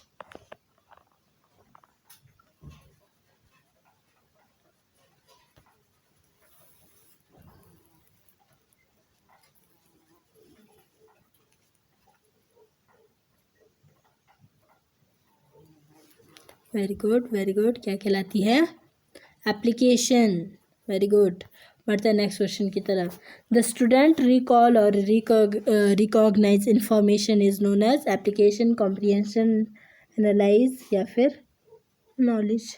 Very good, very good. क्या कहलाती है, एप्लीकेशन। Very good. बढ़ते हैं नेक्स्ट क्वेश्चन की तरफ। द स्टूडेंट रिकॉल और recognise information is known as application, comprehension, analyse या फिर नॉलेज।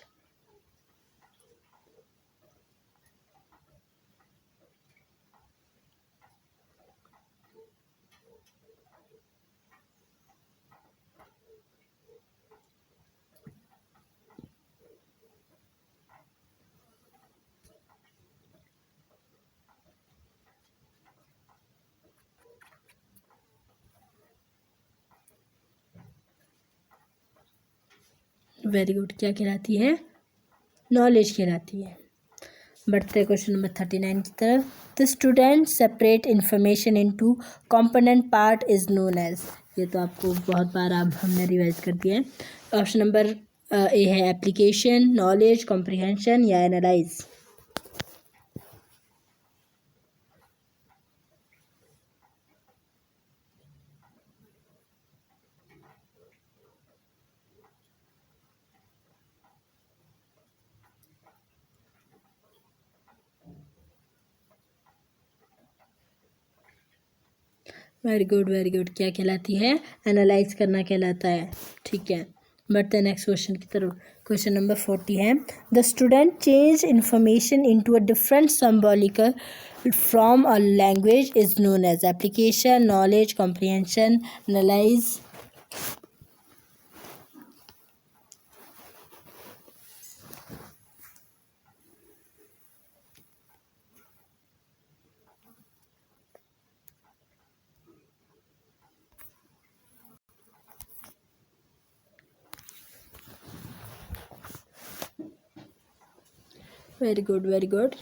Very good. क्या कहलाती है, नॉलेज कहलाती है। बढ़ते हैं क्वेश्चन नंबर 39 की तरफ। The student separate information into component part is known as, ये तो आपको बहुत बार आप हमने रिवाइज कर दिया है। ऑप्शन नंबर ए है एप्लीकेशन, नॉलेज, कॉम्प्रिहेंशन या analyse. Very good, very good. क्या कहलाती है, एनालाइज करना कहलाता है, ठीक है। बढ़ते हैं नेक्स्ट क्वेश्चन की तरफ। क्वेश्चन नंबर 40 है। The student change information into a different symbolical from a language is known as application, knowledge, comprehension, analyse. Very good very good.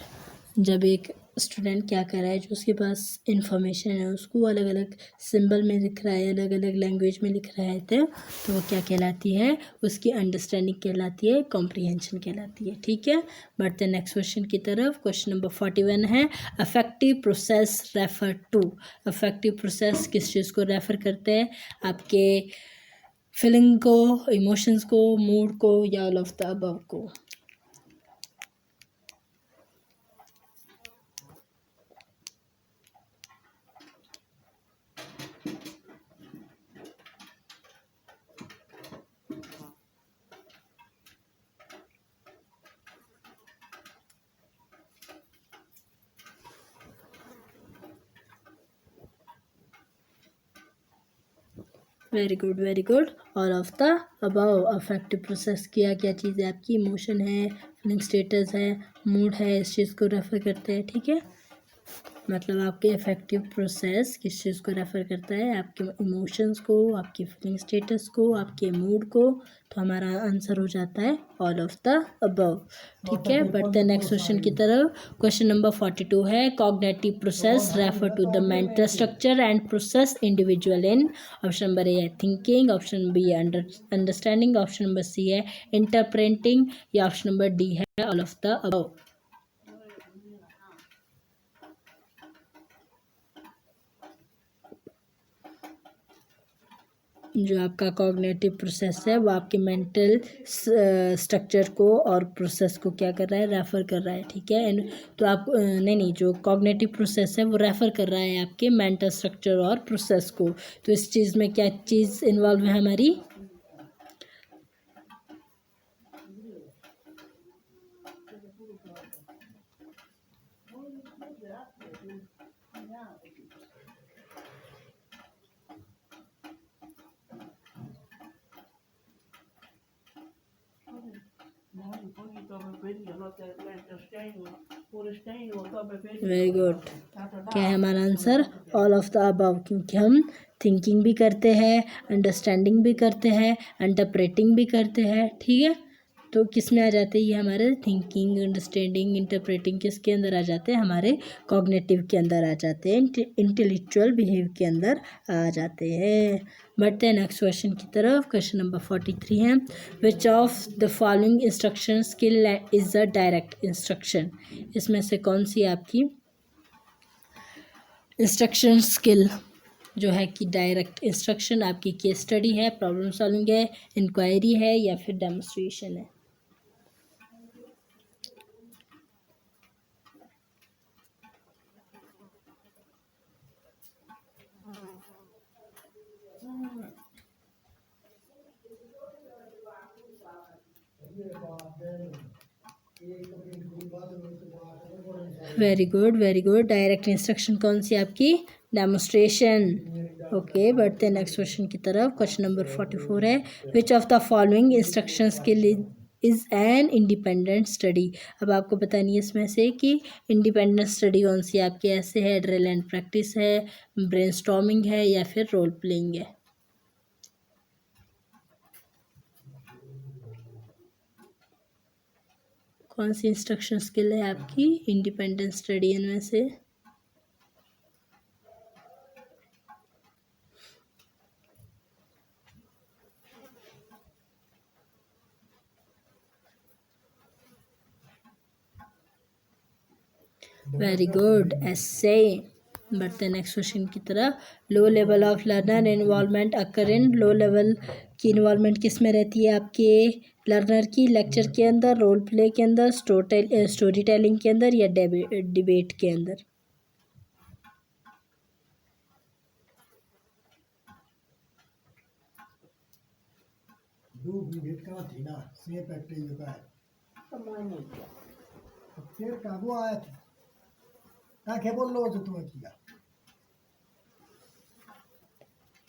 जब एक स्टूडेंट क्या कर रहा है, जो उसके पास इंफॉर्मेशन है उसको अलग अलग सिंबल में लिख रहा है, अलग अलग लैंग्वेज में लिख रहा है, तो वो क्या कहलाती है, उसकी अंडरस्टैंडिंग कहलाती है, कॉम्प्रिहेंशन कहलाती है। ठीक है, बढ़ते हैं नेक्स्ट क्वेश्चन की तरफ। क्वेश्चन नंबर 41 है, affective process refer to. Affective process किस चीज़ को रेफर करते हैं, आपके फीलिंग को, इमोशंस को, मूड को, या ऑल ऑफ द अबव को। Very good very good. All of the above. Affective process क्या चीज़ है, आपकी इमोशन है, फीलिंग स्टेटस है, मूड है, इस चीज़ को रेफर करते हैं। ठीक है, मतलब आपके इफेक्टिव प्रोसेस किस चीज़ को रेफर करता है, आपके इमोशंस को, आपके फीलिंग स्टेटस को, आपके मूड को। तो हमारा आंसर हो जाता है ऑल ऑफ द अबव। ठीक है, बढ़ते हैं नेक्स्ट क्वेश्चन की तरफ। क्वेश्चन नंबर 42 है, cognitive process refer to the mental structure and process individual in. Option number A है थिंकिंग, ऑप्शन बी है अंडरस्टैंडिंग, ऑप्शन नंबर सी है इंटरप्रेटिंग, या ऑप्शन नंबर डी है ऑल ऑफ द अबव। जो आपका cognitive process है वो आपके मेंटल स्ट्रक्चर को और प्रोसेस को क्या कर रहा है, रेफ़र कर रहा है। ठीक है, तो आप नहीं, जो कॉग्निटिव प्रोसेस है वो रेफ़र कर रहा है आपके मेंटल स्ट्रक्चर और प्रोसेस को। तो इस चीज़ में क्या चीज़ इन्वॉल्व है हमारी, वेरी गुड। क्या है हमारा answer, all of the above, क्योंकि हम थिंकिंग भी करते हैं, अंडरस्टैंडिंग भी करते हैं, इंटरप्रेटिंग भी करते हैं। ठीक है, तो किस में आ जाते हैं ये हमारे थिंकिंग, अंडरस्टैंडिंग, इंटरप्रेटिंग किसके अंदर आ जाते हैं, हमारे कॉग्निटिव के अंदर आ जाते हैं, इंटेलेक्चुअल बिहेव के अंदर आ जाते हैं। बढ़ते हैं नेक्स्ट क्वेश्चन की तरफ। क्वेश्चन नंबर 43 है, which of the following instruction skill is a direct instruction. इसमें से कौन सी आपकी इंस्ट्रक्शन स्किल जो है कि डायरेक्ट इंस्ट्रक्शन, आपकी केस स्टडी है, प्रॉब्लम सॉल्विंग है, इंक्वायरी है, या फिर डेमोन्स्ट्रेशन है। Very good very good. Direct instruction कौन सी आपकी, डेमोन्स्ट्रेशन। ओके, बढ़ते हैं नेक्स्ट क्वेश्चन की तरफ। क्वेश्चन नंबर 44 है, which of the following instruction skill is an independent study. अब आपको पता नहीं है इसमें से कि इंडिपेंडेंट स्टडी कौन सी आपकी, ऐसे है ड्रिल एंड प्रैक्टिस है, ब्रेनस्टॉर्मिंग है, या फिर रोल प्लेइंग है। कौन सी इंस्ट्रक्शन स्किल है आपकी इंडिपेंडेंट स्टडी इनमें से। वेरी गुड, ऐसे। बढ़ते हैं नेक्स्ट क्वेश्चन की तरफ। Low level of learner involvement occur in. Low level की इन्वॉल्वमेंट किस में रहती है आपके लर्नर की, लेक्चर के अंदर, रोल प्ले के अंदर, स्टोरी टेलिंग के अंदर, या डिबेट के अंदर। दो डिबेट का थी ना, से फैक्ट्री जो का है तो फिर काबू आया था, क्या बोल लो जो तुम्हें किया।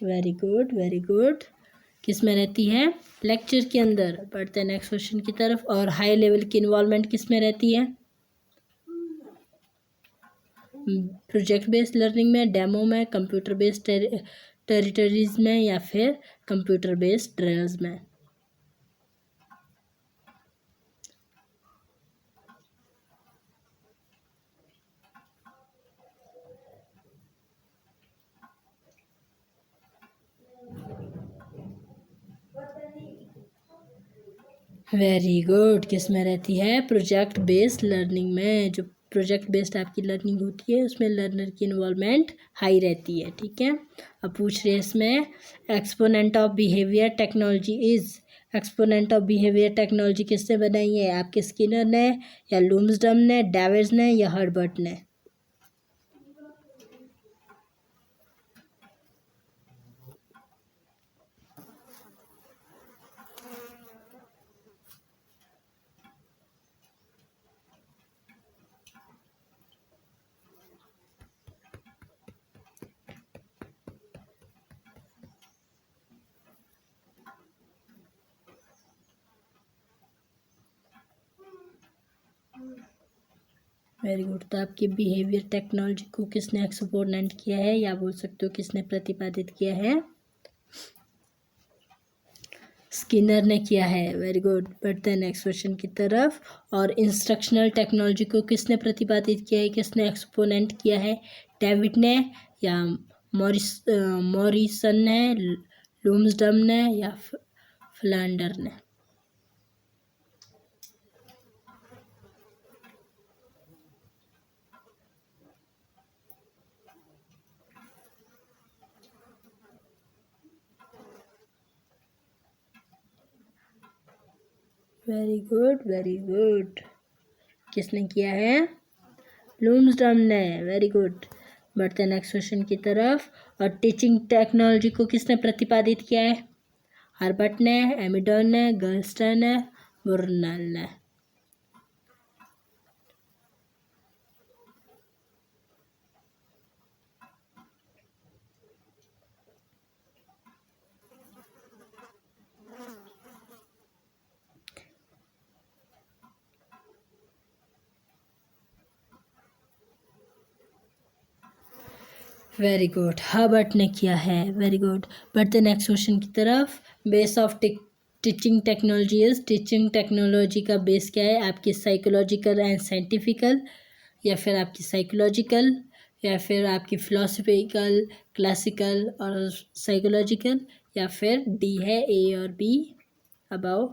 Very good very good. किस में रहती है, लेक्चर के अंदर। बढ़ते हैं नेक्स्ट क्वेश्चन की तरफ। और हाई लेवल की इन्वॉल्वमेंट किस में रहती है, प्रोजेक्ट बेस्ड लर्निंग में, डेमो में, कंप्यूटर बेस्ड टेरिटरीज में, या फिर कंप्यूटर बेस्ड ड्रिल्स में। Very good. किस में रहती है? प्रोजेक्ट बेस्ड लर्निंग में। जो प्रोजेक्ट बेस्ड आपकी लर्निंग होती है उसमें लर्नर की इन्वॉल्वमेंट हाई रहती है, ठीक है। अब पूछ रहे हैं इसमें exponent of behaviour technology is. Exponent of behaviour technology किसने बनाई है? आपके स्किनर ने, या लूम्सडम ने, डेविस ने, या हर्बर्ट ने? Very good. तो आपकी बिहेवियर टेक्नोलॉजी को किसने एक्सपोनेंट किया है, या बोल सकते हो किसने प्रतिपादित किया है? स्किनर ने किया है। Very good. बढ़ते हैं नेक्स्ट क्वेश्चन की तरफ। और इंस्ट्रक्शनल टेक्नोलॉजी को किसने प्रतिपादित किया है, किसने एक्सपोनेंट किया है? डेविड ने, या मॉरिसन ने, लूम्सडम ने, या फ्लैंडर ने? Very good, very good. किसने किया है? लूम्सडम ने। Very good. बढ़ते हैं नेक्स्ट क्वेश्चन की तरफ। और टीचिंग टेक्नोलॉजी को किसने प्रतिपादित किया है? हर्बर्ट ने, एमिडॉन ने, गर्स्टन ने, बुर्नल ने? Very good. हर्बर्ट ने किया है। Very good. बढ़ते नेक्स्ट क्वेश्चन की तरफ। Base of teaching technology is. Teaching technology का बेस क्या है? आपकी साइकोलॉजिकल एंड साइंटिफिकल, या फिर आपकी साइकोलॉजिकल, या फिर आपकी फिलोसफिकल, क्लासिकल और साइकोलॉजिकल, या फिर डी है ए और बी अबाउ?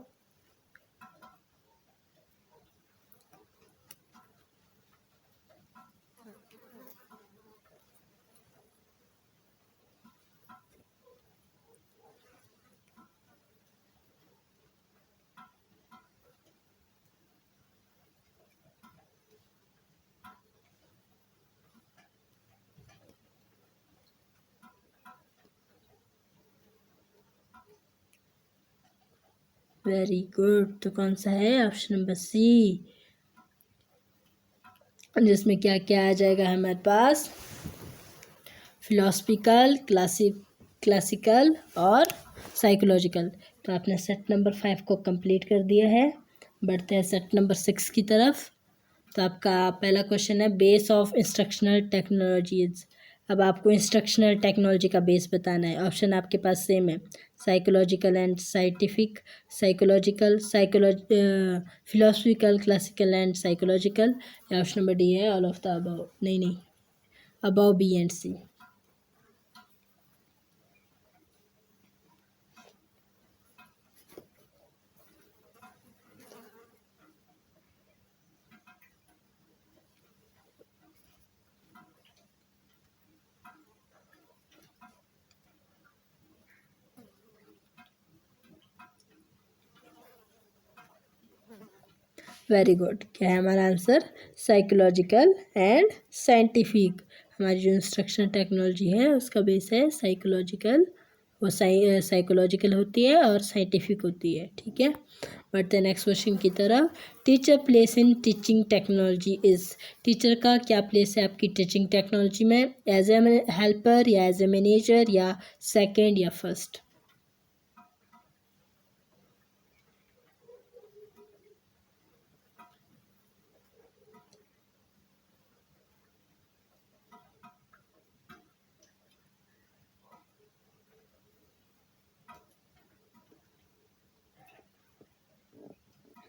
Very good. तो कौन सा है? ऑप्शन नंबर सी, जिसमें क्या क्या आ जाएगा हमारे पास? फिलोसफिकल, क्लासिकल और साइकोलॉजिकल। तो आपने सेट नंबर 5 को कंप्लीट कर दिया है। बढ़ते हैं सेट नंबर 6 की तरफ। तो आपका पहला क्वेश्चन है बेस ऑफ इंस्ट्रक्शनल टेक्नोलॉजीज। अब आपको इंस्ट्रक्शनल टेक्नोलॉजी का बेस बताना है। ऑप्शन आपके पास सेम है, psychological and scientific, philosophical, classical and psychological, या ऑप्शन नंबर डी है ऑल ऑफ द अबव। नहीं, above B and C. Very good. क्या है हमारा आंसर? Psychological and scientific. हमारी जो इंस्ट्रक्शनल टेक्नोलॉजी है उसका बेस है साइकोलॉजिकल। वो साइकोलॉजिकल होती है और साइंटिफिक होती है, ठीक है। बढ़ते हैं नेक्स्ट क्वेश्चन की तरफ। Teacher place in teaching technology is. Teacher का क्या प्लेस है आपकी टीचिंग टेक्नोलॉजी में? एज ए हेल्पर, या एज ए मैनेजर, या सेकेंड, या first?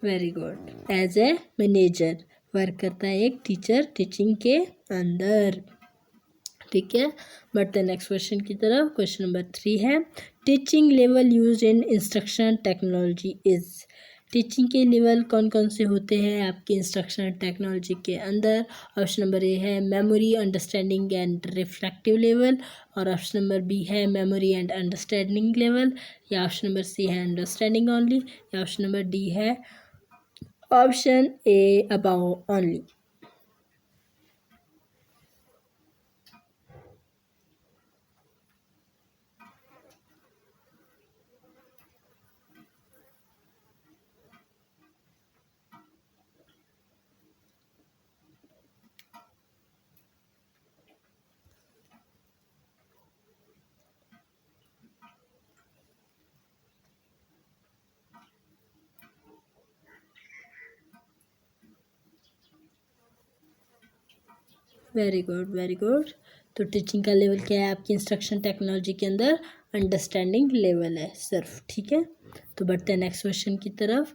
Very good. As a manager work करता है एक टीचर टीचिंग के अंदर, ठीक है। बढ़ते नेक्स्ट क्वेश्चन की तरफ। क्वेश्चन नंबर 3 है teaching level use in instruction technology is. Teaching के लेवल कौन कौन से होते हैं आपके इंस्ट्रक्शनल टेक्नोलॉजी के अंदर? ऑप्शन नंबर ए है memory, understanding and reflective level, और ऑप्शन नंबर बी है मेमोरी एंड अंडरस्टैंडिंग लेवल, या ऑप्शन नंबर सी है अंडरस्टैंडिंग ओनली, या ऑप्शन नंबर डी है option A about only. Very good, very good. तो teaching का level क्या है आपकी इंस्ट्रक्शन टेक्नोलॉजी के अंदर? अंडरस्टैंडिंग लेवल है सिर्फ, ठीक है। तो बढ़ते हैं नेक्स्ट क्वेश्चन की तरफ।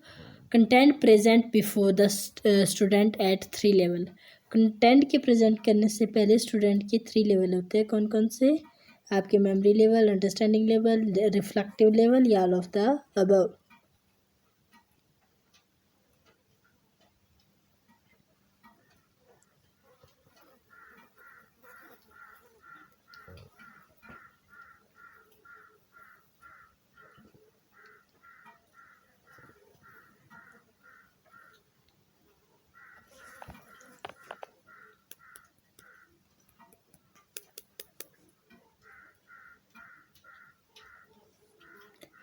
Content present before the student at 3 level. Content के प्रेजेंट करने से पहले स्टूडेंट के 3 लेवल होते हैं, कौन कौन से? आपके memory level, understanding level, reflective level, या all of the above?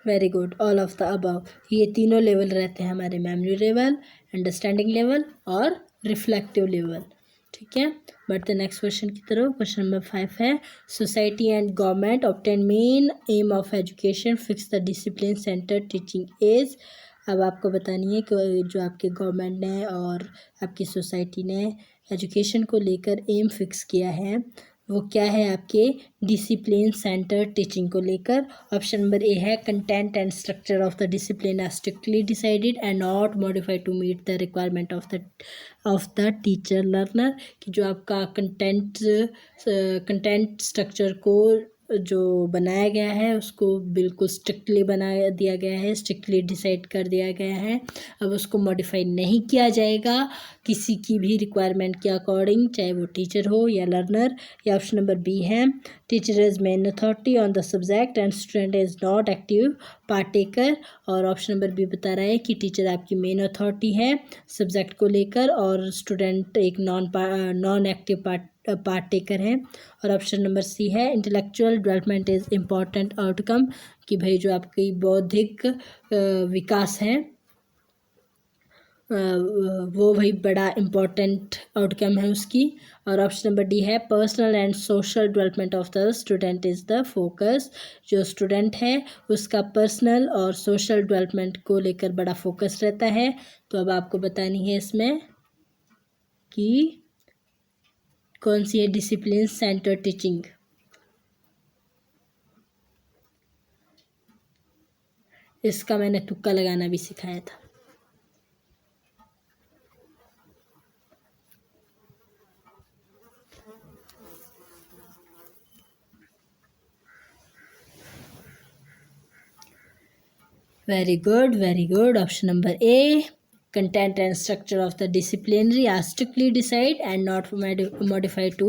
Very good, all of the above. ये तीनों लेवल रहते हैं हमारे, मेमोरी लेवल, अंडरस्टैंडिंग लेवल और रिफ्लेक्टिव लेवल, ठीक है। बढ़ते नेक्स्ट क्वेश्चन की तरफ। क्वेश्चन नंबर 5 है society and government obtain main aim of education, fix the discipline centre teaching as. अब आपको बतानी है कि जो आपके गवर्नमेंट ने और आपकी सोसाइटी ने एजुकेशन को लेकर एम फिक्स किया है वो क्या है आपके डिसिप्लिन सेंटर टीचिंग को लेकर। ऑप्शन नंबर ए है content and structure of the discipline are strictly decided and not modified to meet the requirement of the teacher learner, कि जो आपका कंटेंट स्ट्रक्चर को जो बनाया गया है उसको बिल्कुल स्ट्रिक्टली बना दिया गया है, स्ट्रिक्टली डिसाइड कर दिया गया है। अब उसको मॉडिफाई नहीं किया जाएगा किसी की भी रिक्वायरमेंट के अकॉर्डिंग, चाहे वो टीचर हो या लर्नर। या ऑप्शन नंबर बी है teacher is main authority on the subject and student is not active partaker. और ऑप्शन नंबर बी बता रहा है कि टीचर आपकी मेन अथॉरिटी है सब्जेक्ट को लेकर और स्टूडेंट एक नॉन एक्टिव पार्ट टेकर है। और ऑप्शन नंबर सी है intellectual development is important outcome, कि भाई जो आपकी बौद्धिक विकास है वो भाई बड़ा इम्पॉर्टेंट आउटकम है उसकी। और ऑप्शन नंबर डी है personal and social development of the student is the focus, जो स्टूडेंट है उसका पर्सनल और सोशल डेवलपमेंट को लेकर बड़ा फोकस रहता है। तो अब आपको बतानी है इसमें कि कौन सी है डिसिप्लिन सेंटर टीचिंग। इसका मैंने तुक्का लगाना भी सिखाया था। Very good, very good. Option number A content and structure of the disciplinary are strictly decide and not modified to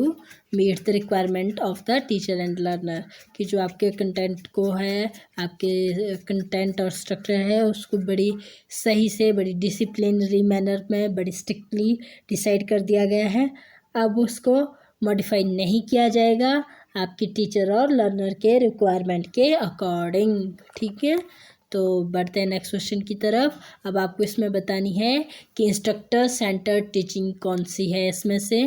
meet the requirement of the teacher and learner, कि जो आपके कंटेंट को है आपके कंटेंट और स्ट्रक्चर है उसको बड़ी सही से बड़ी डिसिप्लिनरी मैनर में बड़ी स्ट्रिक्टली डिसाइड कर दिया गया है। अब उसको मॉडिफाई नहीं किया जाएगा आपकी टीचर और लर्नर के रिक्वायरमेंट के अकॉर्डिंग, ठीक है। तो बढ़ते हैं नेक्स्ट क्वेश्चन की तरफ। अब आपको इसमें बतानी है कि इंस्ट्रक्टर सेंटर टीचिंग कौन सी है इसमें से।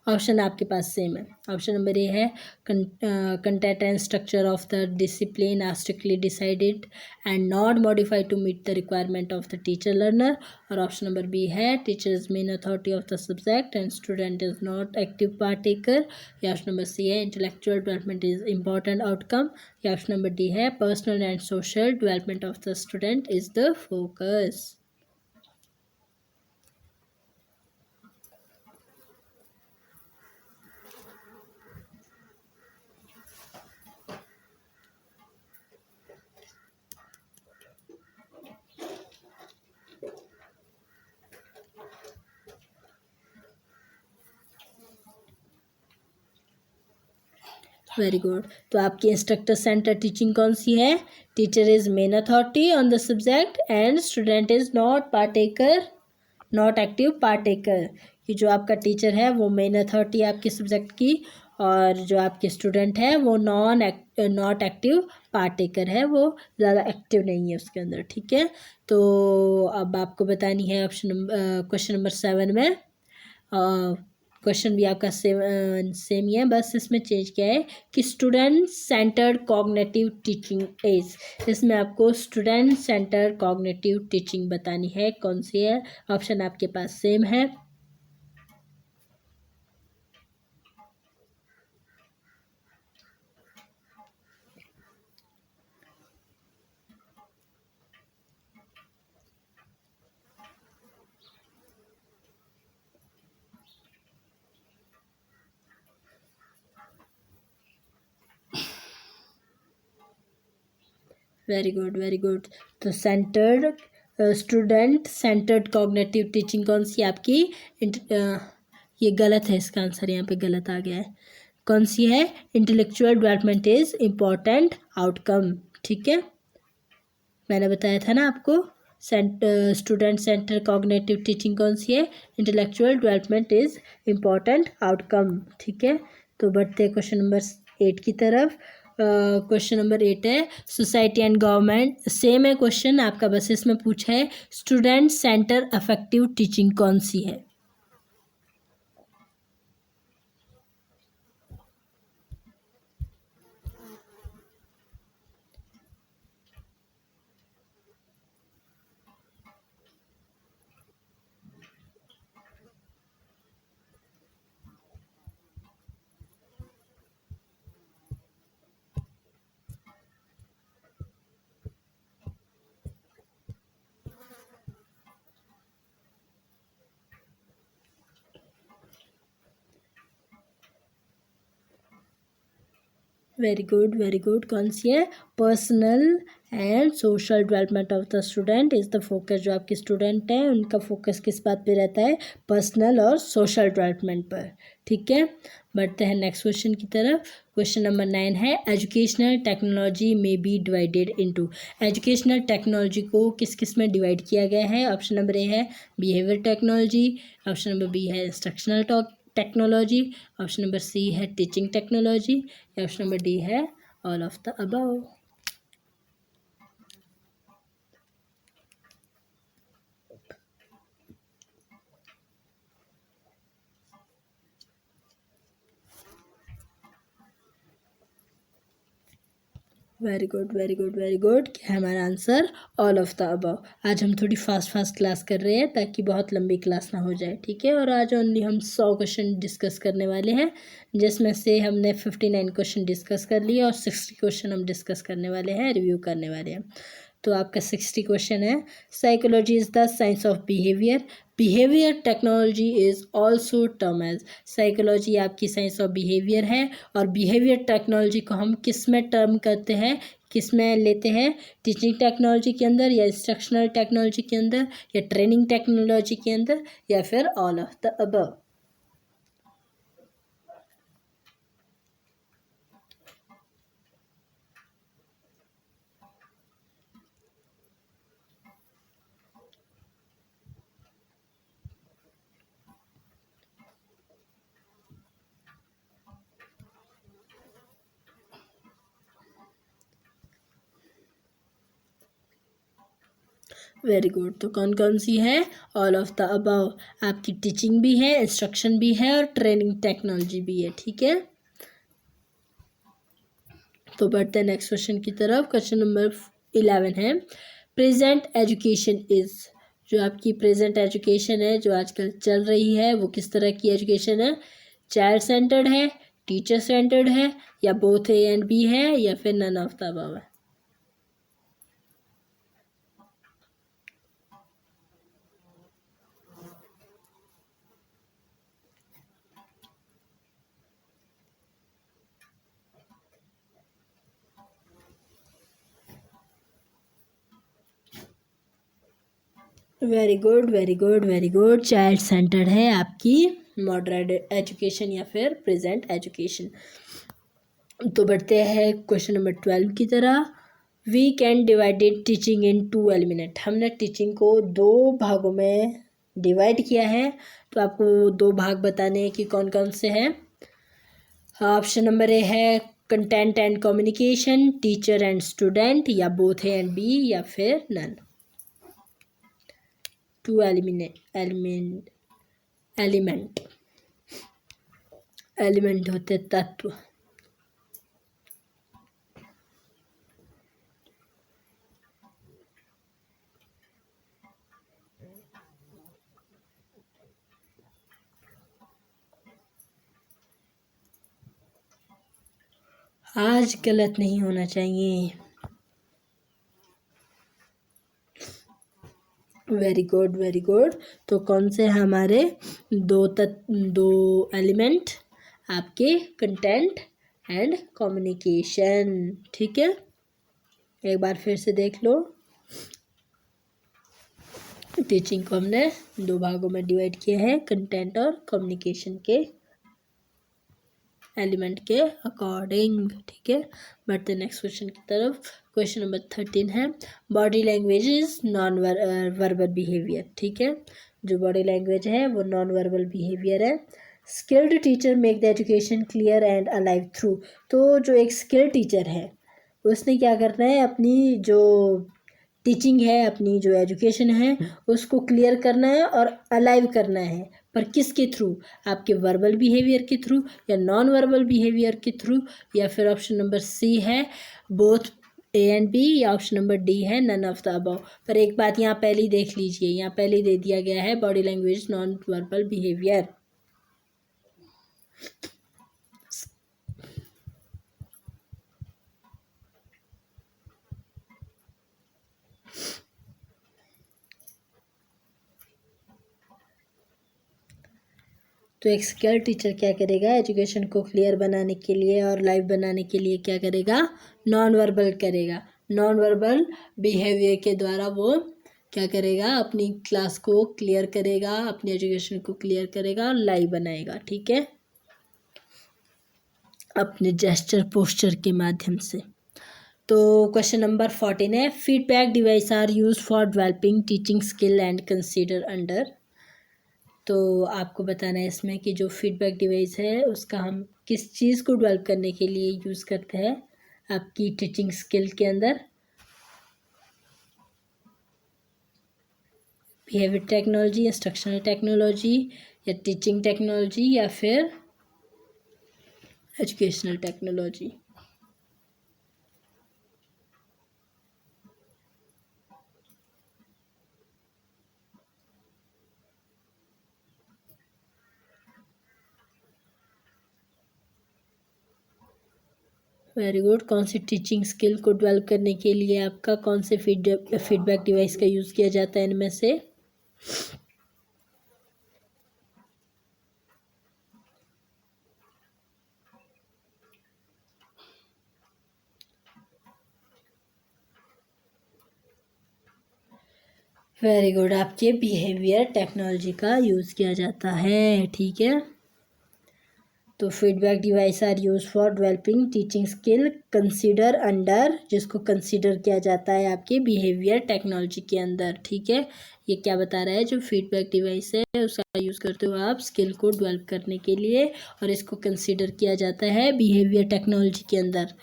ऑप्शन आपके पास सेम है। ऑप्शन नंबर ए है content and structure of the discipline are strictly decided and not modified to meet the requirement of the teacher learner. और ऑप्शन नंबर बी है teacher is main authority of the subject and student is not active partaker. या option number C है intellectual development is important outcome. या option number D है personal and social development of the student is the focus. Very good. तो आपकी instructor centre teaching कौन सी है? Teacher is main authority on the subject and student is not partaker, not active partaker. कि जो आपका teacher है वो मेन अथॉरिटी है आपके सब्जेक्ट की, और जो आपके स्टूडेंट है वो नॉट एक्टिव पार्टेकर है, वो ज़्यादा एक्टिव नहीं है उसके अंदर। ठीक है, तो अब आपको बतानी है क्वेश्चन नंबर 7 में। क्वेश्चन भी आपका सेम ही है, बस इसमें चेंज क्या है कि student centred cognitive teaching is. इसमें आपको स्टूडेंट सेंटर्ड कॉग्निटिव टीचिंग बतानी है, कौन सी है। ऑप्शन आपके पास सेम है। Very good, very good. तो स्टूडेंट सेंटर्ड कॉग्निटिव टीचिंग कौन सी आपकी? ये गलत है, इसका आंसर यहाँ पे गलत आ गया है। कौन सी है? Intellectual development is important outcome. ठीक है, मैंने बताया था ना आपको। स्टूडेंट सेंटर कॉग्निटिव टीचिंग कौन सी है? Intellectual development is important outcome. ठीक है, तो बढ़ते हैं क्वेश्चन नंबर 8 की तरफ। क्वेश्चन नंबर 8 है सोसाइटी एंड गवर्नमेंट। सेम है क्वेश्चन आपका, बस इसमें पूछा है स्टूडेंट सेंटर अफेक्टिव टीचिंग कौन सी है। Very good, very good. कौन सी है? Personal and social development of the student is the focus. जो आपके स्टूडेंट हैं उनका फोकस किस बात पे रहता है? पर्सनल और सोशल डेवलपमेंट पर। ठीक है, बढ़ते हैं नेक्स्ट क्वेश्चन की तरफ। क्वेश्चन नंबर 9 है educational technology may be divided into. Educational technology को किस किस में डिवाइड किया गया है? ऑप्शन नंबर ए है behaviour technology, option number B है instructional technology, option number C है टीचिंग टेक्नोलॉजी, या ऑप्शन नंबर डी है all of the above. Very good, very good, very good. क्या है हमारा answer? All of the above. आज हम थोड़ी फास्ट क्लास कर रहे हैं ताकि बहुत लंबी क्लास ना हो जाए। ठीक है, और आज ओनली हम 100 क्वेश्चन डिस्कस करने वाले हैं, जिसमें से हमने 59 क्वेश्चन डिस्कस कर लिए और 60 क्वेश्चन हम डिस्कस करने वाले हैं, रिव्यू करने वाले हैं। तो आपका 60 क्वेश्चन है psychology is the science of behaviour. Behaviour technology is also term as. Psychology आपकी साइंस ऑफ बिहेवियर है, और बिहेवियर टेक्नोलॉजी को हम किस में टर्म करते हैं, किस में लेते हैं? टीचिंग टेक्नोलॉजी के अंदर, या इंस्ट्रक्शनल टेक्नोलॉजी के अंदर, या ट्रेनिंग टेक्नोलॉजी के अंदर, या फिर all of the above. Very good. तो कौन कौन सी है? All of the above. आपकी टीचिंग भी है, इंस्ट्रक्शन भी है, और ट्रेनिंग टेक्नोलॉजी भी है। ठीक है, तो बढ़ते हैं नेक्स्ट क्वेश्चन की तरफ। क्वेश्चन नंबर 11 है प्रेजेंट एजुकेशन इज। जो आपकी प्रेजेंट एजुकेशन है जो आजकल चल रही है, वो किस तरह की एजुकेशन है? चाइल्ड सेंटर्ड है, टीचर सेंटर्ड है, या बोथ ए एंड बी है, या फिर नन ऑफ द अबव है? Very good, very good, very good. Child centred है आपकी मॉडरेट एजुकेशन या फिर प्रेजेंट एजुकेशन। तो बढ़ते हैं क्वेश्चन नंबर 12 की तरह। We can divided teaching in 2 element. हमने टीचिंग को 2 भागों में डिवाइड किया है, तो आपको 2 भाग बताने हैं कि कौन कौन से हैं। ऑप्शन नंबर ए है content and communication, teacher and student, या बोथ ए एंड बी, या फिर नन। 2 एलिमेंट होते तत्व। आज गलत नहीं होना चाहिए। Very good very good. तो कौन से हमारे 2 एलिमेंट? आपके कंटेंट एंड कम्युनिकेशन। ठीक है, एक बार फिर से देख लो। टीचिंग को हमने 2 भागों में डिवाइड किया है, कंटेंट और कम्युनिकेशन के एलिमेंट के अकॉर्डिंग। ठीक है, बढ़ते नेक्स्ट क्वेश्चन की तरफ। क्वेश्चन नंबर 13 है body language is non verbal behaviour. ठीक है, जो बॉडी लैंग्वेज है वो नॉन वर्बल बिहेवियर है। Skilled teacher make the education clear and alive through. तो जो एक स्किल्ड टीचर है उसने क्या करना है, अपनी जो टीचिंग है, अपनी जो एजुकेशन है उसको क्लियर करना है और अलाइव करना है। पर किसके थ्रू? आपके वर्बल बिहेवियर के थ्रू, या नॉन वर्बल बिहेवियर के थ्रू, या फिर ऑप्शन नंबर सी है बोथ ए एंड बी, या ऑप्शन नंबर डी है नन ऑफ द अबव। पर एक बात यहाँ पहले ही देख लीजिए, यहाँ पहले ही दे दिया गया है body language non verbal behaviour. तो एक स्किल्ड टीचर क्या करेगा, एजुकेशन को क्लियर बनाने के लिए और लाइव बनाने के लिए क्या करेगा, नॉन वर्बल करेगा। नॉन वर्बल बिहेवियर के द्वारा वो क्या करेगा, अपनी क्लास को क्लियर करेगा, अपनी एजुकेशन को क्लियर करेगा और लाइव बनाएगा। ठीक है, अपने जेस्चर पोस्चर के माध्यम से। तो क्वेश्चन नंबर 14 है feedback device are use for developing teaching skill and consider under. तो आपको बताना है इसमें कि जो फीडबैक डिवाइस है उसका हम किस चीज़ को डेवलप करने के लिए यूज़ करते हैं आपकी टीचिंग स्किल के अंदर। बिहेवियर टेक्नोलॉजी, इंस्ट्रक्शनल टेक्नोलॉजी, या टीचिंग टेक्नोलॉजी, या फिर एजुकेशनल टेक्नोलॉजी। Very good. कौन सी टीचिंग स्किल को डेवलप करने के लिए आपका कौन से फीडबैक डिवाइस का यूज़ किया जाता है इनमें से? वेरी गुड, आपके बिहेवियर टेक्नोलॉजी का यूज़ किया जाता है। ठीक है, तो feedback device are use for developing teaching skill consider under, जिसको कंसीडर किया जाता है आपके बिहेवियर टेक्नोलॉजी के अंदर। ठीक है, ये क्या बता रहा है, जो फीडबैक डिवाइस है उसका यूज़ करते हो आप स्किल को डेवलप करने के लिए, और इसको कंसीडर किया जाता है बिहेवियर टेक्नोलॉजी के अंदर।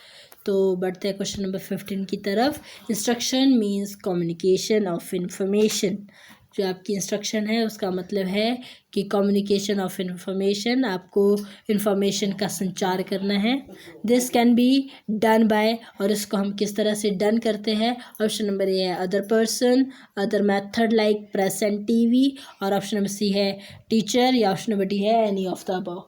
तो बढ़ते हैं क्वेश्चन नंबर 15 की तरफ। Instruction means communication of information. जो आपकी इंस्ट्रक्शन है उसका मतलब है कि कम्युनिकेशन ऑफ इंफॉर्मेशन, आपको इंफॉर्मेशन का संचार करना है। This can be done by, और इसको हम किस तरह से डन करते हैं? ऑप्शन नंबर ए है other person, other method like press and TV, और ऑप्शन नंबर सी है टीचर, या ऑप्शन नंबर डी है any of the above.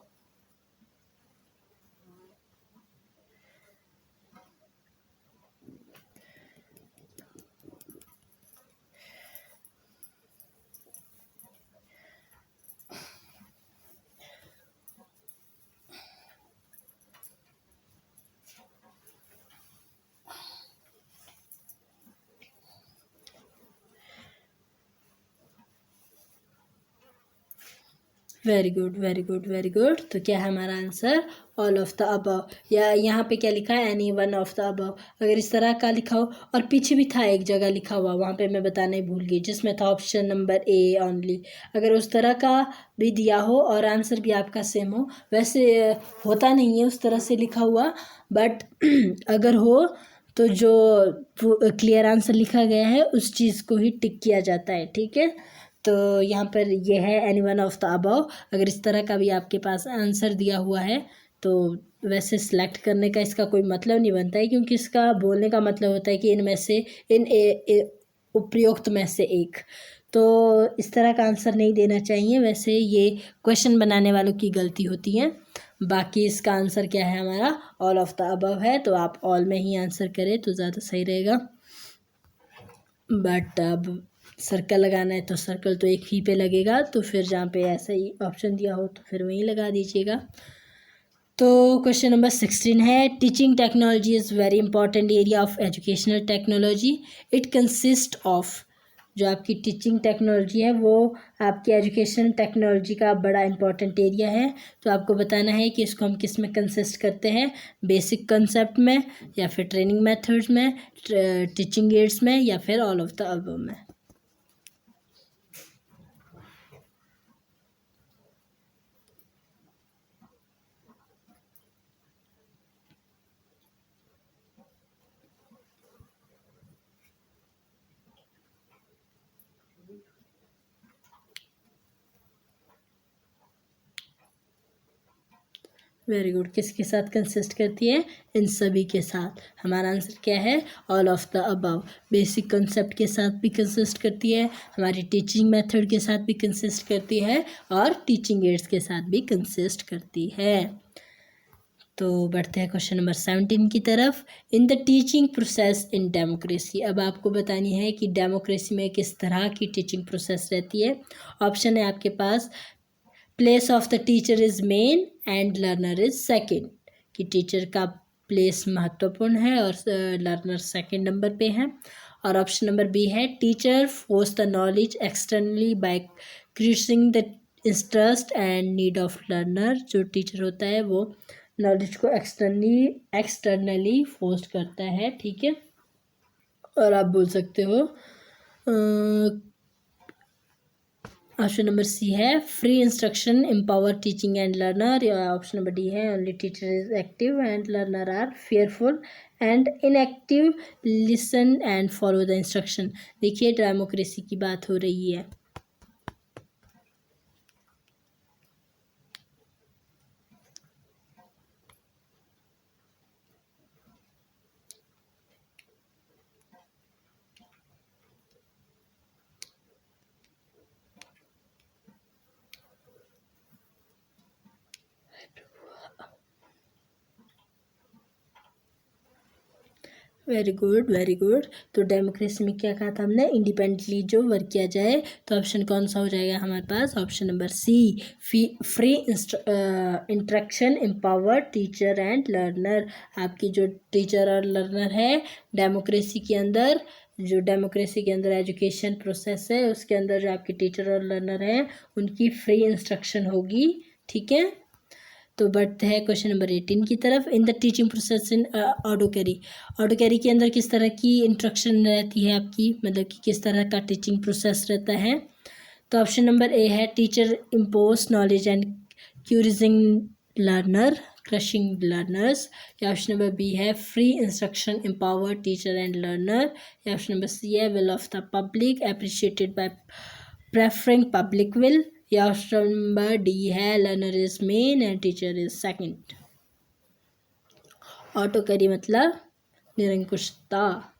Very good very good very good. तो क्या है हमारा answer? All of the above. या यहाँ पे क्या लिखा है? Any one of the above. अगर इस तरह का लिखा हो, और पीछे भी था एक जगह लिखा हुआ, वहाँ पे मैं बताना ही भूल गई, जिसमें था ऑप्शन नंबर ए ओनली। अगर उस तरह का भी दिया हो और आंसर भी आपका सेम हो, वैसे होता नहीं है उस तरह से लिखा हुआ, बट अगर हो तो जो क्लियर आंसर लिखा गया है उस चीज़ को ही टिक किया जाता है, ठीक है। तो यहाँ पर ये है any one of the above. अगर इस तरह का भी आपके पास आंसर दिया हुआ है तो वैसे सिलेक्ट करने का इसका कोई मतलब नहीं बनता है, क्योंकि इसका बोलने का मतलब होता है कि इनमें से उपयुक्त में से एक। तो इस तरह का आंसर नहीं देना चाहिए, वैसे ये क्वेश्चन बनाने वालों की गलती होती है। बाकी इसका आंसर क्या है हमारा? ऑल ऑफ द अबव है, तो आप ऑल में ही आंसर करें तो ज़्यादा सही रहेगा। बट अब सर्कल लगाना है तो सर्कल तो एक ही पे लगेगा, तो फिर जहाँ पे ऐसा ही ऑप्शन दिया हो तो फिर वहीं लगा दीजिएगा। तो क्वेश्चन नंबर 16 है, teaching technology is very important area of educational technology. It consist of. जो आपकी टीचिंग टेक्नोलॉजी है वो आपकी एजुकेशन टेक्नोलॉजी का बड़ा इंपॉर्टेंट एरिया है। तो आपको बताना है कि इसको हम किस में कंसिस्ट करते हैं, बेसिक कंसेप्ट में, या फिर ट्रेनिंग मेथड्स में, टीचिंग एड्स में, या फिर ऑल ऑफ द अबव में। Very good. किसके साथ कंसिस्ट करती है? इन सभी के साथ। हमारा आंसर क्या है? All of the above. Basic concept के साथ भी कंसिस्ट करती है, हमारी टीचिंग मेथड के साथ भी कंसिस्ट करती है, और टीचिंग एड्स के साथ भी कंसिस्ट करती है। तो बढ़ते हैं क्वेश्चन नंबर 17 की तरफ। इन the teaching process in democracy. अब आपको बतानी है कि डेमोक्रेसी में किस तरह की टीचिंग प्रोसेस रहती है। ऑप्शन है आपके पास, place of the teacher is main and learner is second, कि टीचर का प्लेस महत्वपूर्ण है और लर्नर सेकेंड नंबर पे है। और ऑप्शन नंबर बी है, teacher force the knowledge externally by creating the interest and need of learner. जो टीचर होता है वो नॉलेज को एक्सटर्नली फोर्स करता है, ठीक है। और आप बोल सकते हो ऑप्शन नंबर सी है, free instruction empower teaching and learner. या ऑप्शन नंबर डी है, only teacher is active and learner are fearful and inactive, listen and follow the instruction. देखिए डेमोक्रेसी की बात हो रही है। Very good very good. तो डेमोक्रेसी में क्या कहा था हमने? इंडिपेंडेंटली जो वर्क किया जाए। तो ऑप्शन कौन सा हो जाएगा हमारे पास? Option number C, free instruction empower teacher and learner. आपकी जो टीचर और लर्नर है डेमोक्रेसी के अंदर, जो डेमोक्रेसी के अंदर एजुकेशन प्रोसेस है उसके अंदर जो आपके टीचर और लर्नर हैं उनकी फ्री इंस्ट्रक्शन होगी, ठीक है। तो बढ़ते हैं क्वेश्चन नंबर 18 की तरफ। इन the teaching process in auto carry. Auto carry के अंदर किस तरह की इंस्ट्रक्शन रहती है आपकी, मतलब कि किस तरह का टीचिंग प्रोसेस रहता है? तो ऑप्शन नंबर ए है, teacher impose knowledge and couraging learner, crushing learners. या ऑप्शन नंबर बी है, free instruction empower teacher and learner. या ऑप्शन नंबर सी है, will of the public appreciated by preferring public will. या option number D है, learner is main and teacher is second. Autocracy मतलब निरंकुशता।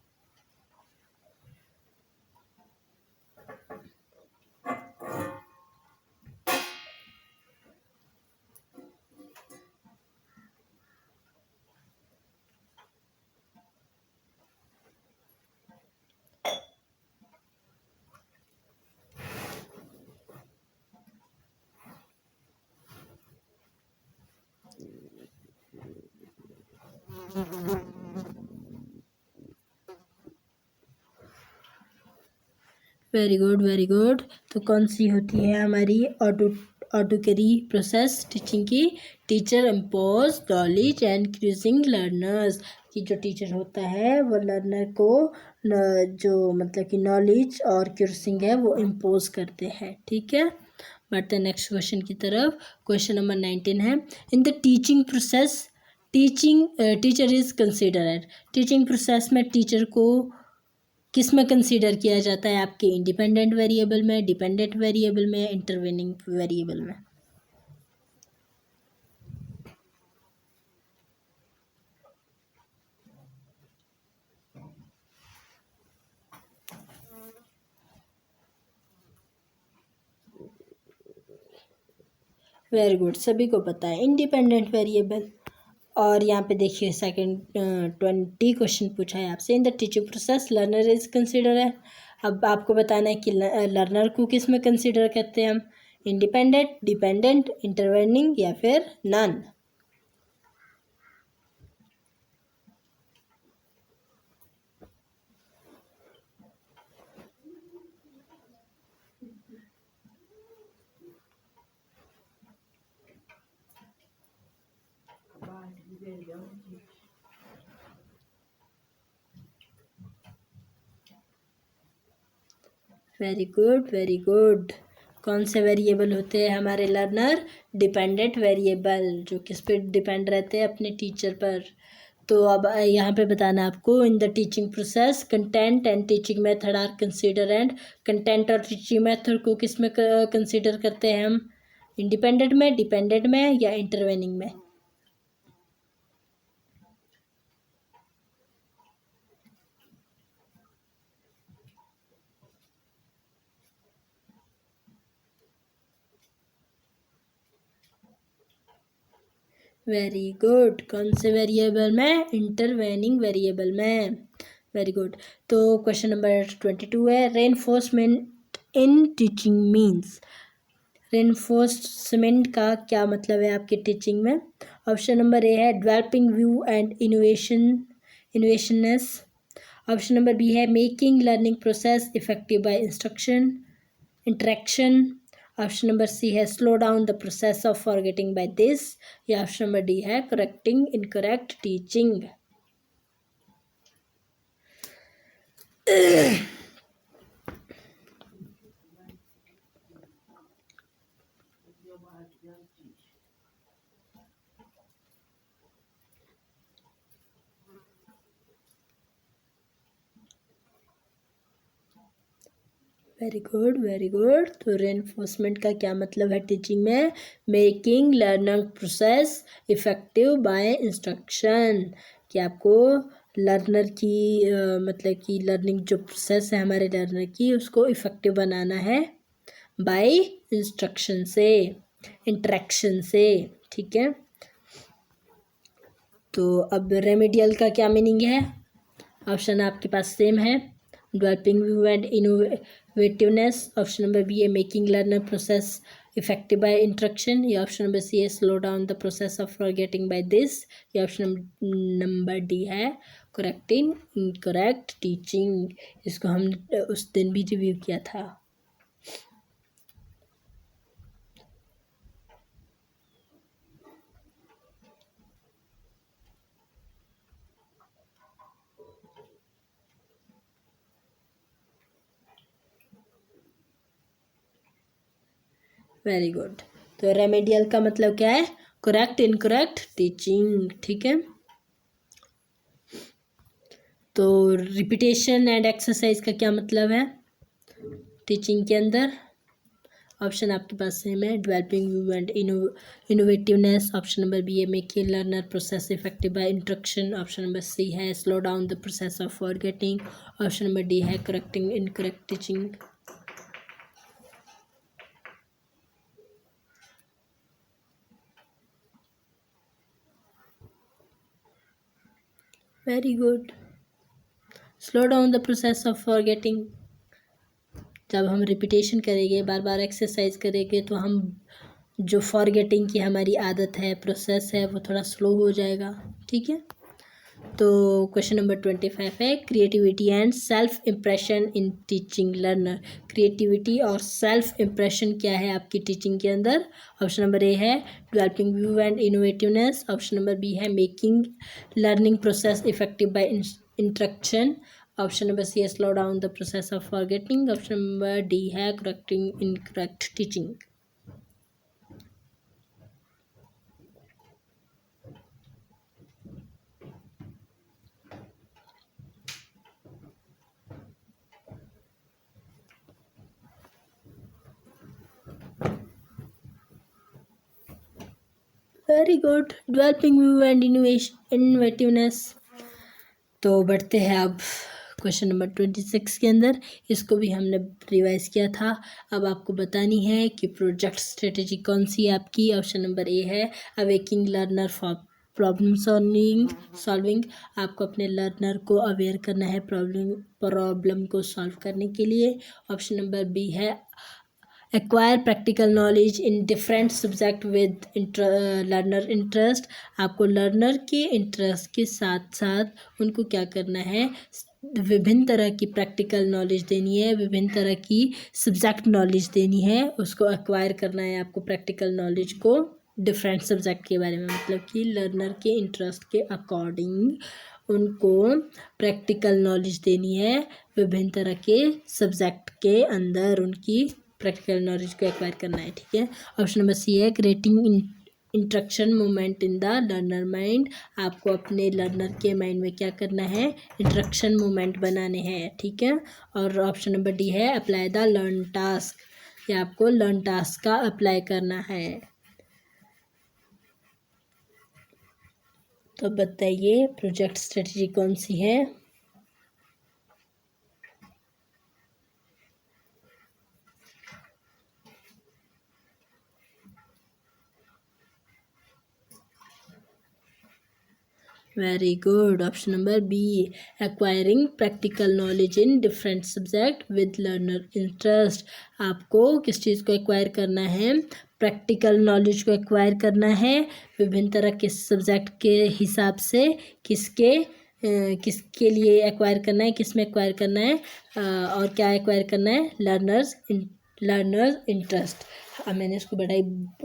Very good very good. तो कौन सी होती है हमारी ऑटो ऑटोकरी प्रोसेस टीचिंग की। Teacher impose knowledge and cruising learners, कि जो टीचर होता है वो लर्नर को जो मतलब कि नॉलेज और क्रूजिंग है वो इम्पोज करते हैं। ठीक है, बढ़ते हैं नेक्स्ट क्वेश्चन की तरफ। क्वेश्चन नंबर 19 है, इन the teaching process teacher is considered. Teaching process में टीचर को किस में कंसीडर किया जाता है? आपके इंडिपेंडेंट वेरिएबल में, डिपेंडेंट वेरिएबल में, इंटरवेनिंग वेरिएबल में। वेरी गुड, सभी को पता है इंडिपेंडेंट वेरिएबल। और यहाँ पे देखिए सेकंड 20 क्वेश्चन पूछा है आपसे, इन the teaching process learner is consider है। अब आपको बताना है कि लर्नर को किस में कंसिडर करते हैं हम, इंडिपेंडेंट, डिपेंडेंट, इंटरवेनिंग या फिर none. Very good very good. कौन से वेरिएबल होते हैं हमारे लर्नर? डिपेंडेंट वेरिएबल, जो किस पे डिपेंड रहते हैं? अपने टीचर पर। तो अब यहाँ पे बताना आपको, in the teaching process content and teaching method are consider and. Content और टीचिंग मेथड को किस में कंसिडर करते हैं हम? इंडिपेंडेंट में, डिपेंडेंट में या इंटरवेनिंग में? वेरी गुड, कौन से वेरिएबल में? इंटरवेनिंग वेरिएबल में। Very good. तो क्वेश्चन नंबर 22 है, reinforcement in teaching means. Reinforcement का क्या मतलब है आपके टीचिंग में? ऑप्शन नंबर ए है developing view and innovationness. Option number B है making learning process effective by interaction. Option number C है slow down the process of forgetting by this, या ऑप्शन नंबर डी है correcting incorrect teaching. Very good very good. तो reinforcement का क्या मतलब है teaching में? Making learning process effective by instruction, कि आपको लर्नर की मतलब कि लर्निंग जो प्रोसेस है हमारे लर्नर की, उसको इफेक्टिव बनाना है बाय इंस्ट्रक्शन से, इंटरेक्शन से। ठीक है, तो अब रेमेडियल का क्या मीनिंग है? ऑप्शन आपके पास सेम है, developing view and innovativeness. Option number B है making learner process effective by instruction, या ऑप्शन नंबर सी है slow down the process of forgetting by this, या ऑप्शन नंबर डी है करेक्टिंग इनकरेक्ट टीचिंग। इसको हमने उस दिन भी रिव्यू किया था। Very good. तो रेमेडियल का मतलब क्या है? Correct incorrect teaching. ठीक है, तो रिपीटेशन एंड एक्सरसाइज का क्या मतलब है टीचिंग के अंदर? ऑप्शन आपके पास सेम है, developing view and innovativeness. Option number B है making learner process effective by instruction. Option number C है slow down the process of forgetting. Option number D है correcting incorrect teaching. Very good. Slow down the process of forgetting, जब हम repetition करेंगे, बार बार exercise करेंगे, तो हम जो forgetting की हमारी आदत है, प्रोसेस है, वो थोड़ा स्लो हो जाएगा। ठीक है, तो क्वेश्चन नंबर 25 है creativity and self impression in teaching learner. Creativity और सेल्फ इम्प्रेशन क्या है आपकी टीचिंग के अंदर। ऑप्शन नंबर ए है developing view and innovativeness. Option number B है making learning process effective by instruction. Option number C है slow down the process of forgetting. Option number D है correcting incorrect teaching. Very good, developing view and innovativeness. तो बढ़ते हैं अब question number 26 के अंदर। इसको भी हमने रिवाइज किया था। अब आपको बतानी है कि प्रोजेक्ट स्ट्रेटेजी कौन सी है आपकी। ऑप्शन नंबर ए है awaking learner for problem solving. आपको अपने लर्नर को अवेयर करना है प्रॉब्लम को सॉल्व करने के लिए। ऑप्शन नंबर बी है acquire practical knowledge in different subject with learner interest. आपको लर्नर के इंटरेस्ट के साथ साथ उनको क्या करना है, विभिन्न तरह की प्रैक्टिकल नॉलेज देनी है, विभिन्न तरह की सब्जेक्ट नॉलेज देनी है। उसको एक्वायर करना है आपको प्रैक्टिकल नॉलेज को डिफरेंट सब्जेक्ट के बारे में, मतलब कि लर्नर के इंटरेस्ट के अकॉर्डिंग उनको प्रैक्टिकल नॉलेज देनी है। विभिन्न तरह के सब्जेक्ट के अंदर उनकी प्रैक्टिकल नॉलेज को एक्वायर करना है। ठीक है। ऑप्शन नंबर सी है creating instruction moment in the learner mind. आपको अपने लर्नर के माइंड में क्या करना है, इंस्ट्रक्शन मोमेंट बनाने हैं। ठीक है। और ऑप्शन नंबर डी है अप्लाई द लर्न टास्क। ये आपको लर्न टास्क का अप्लाई करना है। तो बताइए प्रोजेक्ट स्ट्रेटजी कौन सी है। Very good, option number B acquiring practical knowledge in different subject with learner interest. आपको किस चीज़ को एक्वायर करना है, प्रैक्टिकल नॉलेज को एक्वायर करना है विभिन्न तरह के सब्जेक्ट के हिसाब से। किसके लिए एक्वायर करना है, किस में एक्वायर करना है और क्या एक्वायर करना है, लर्नर्स इंटरेस्ट। मैंने इसको बड़ा ही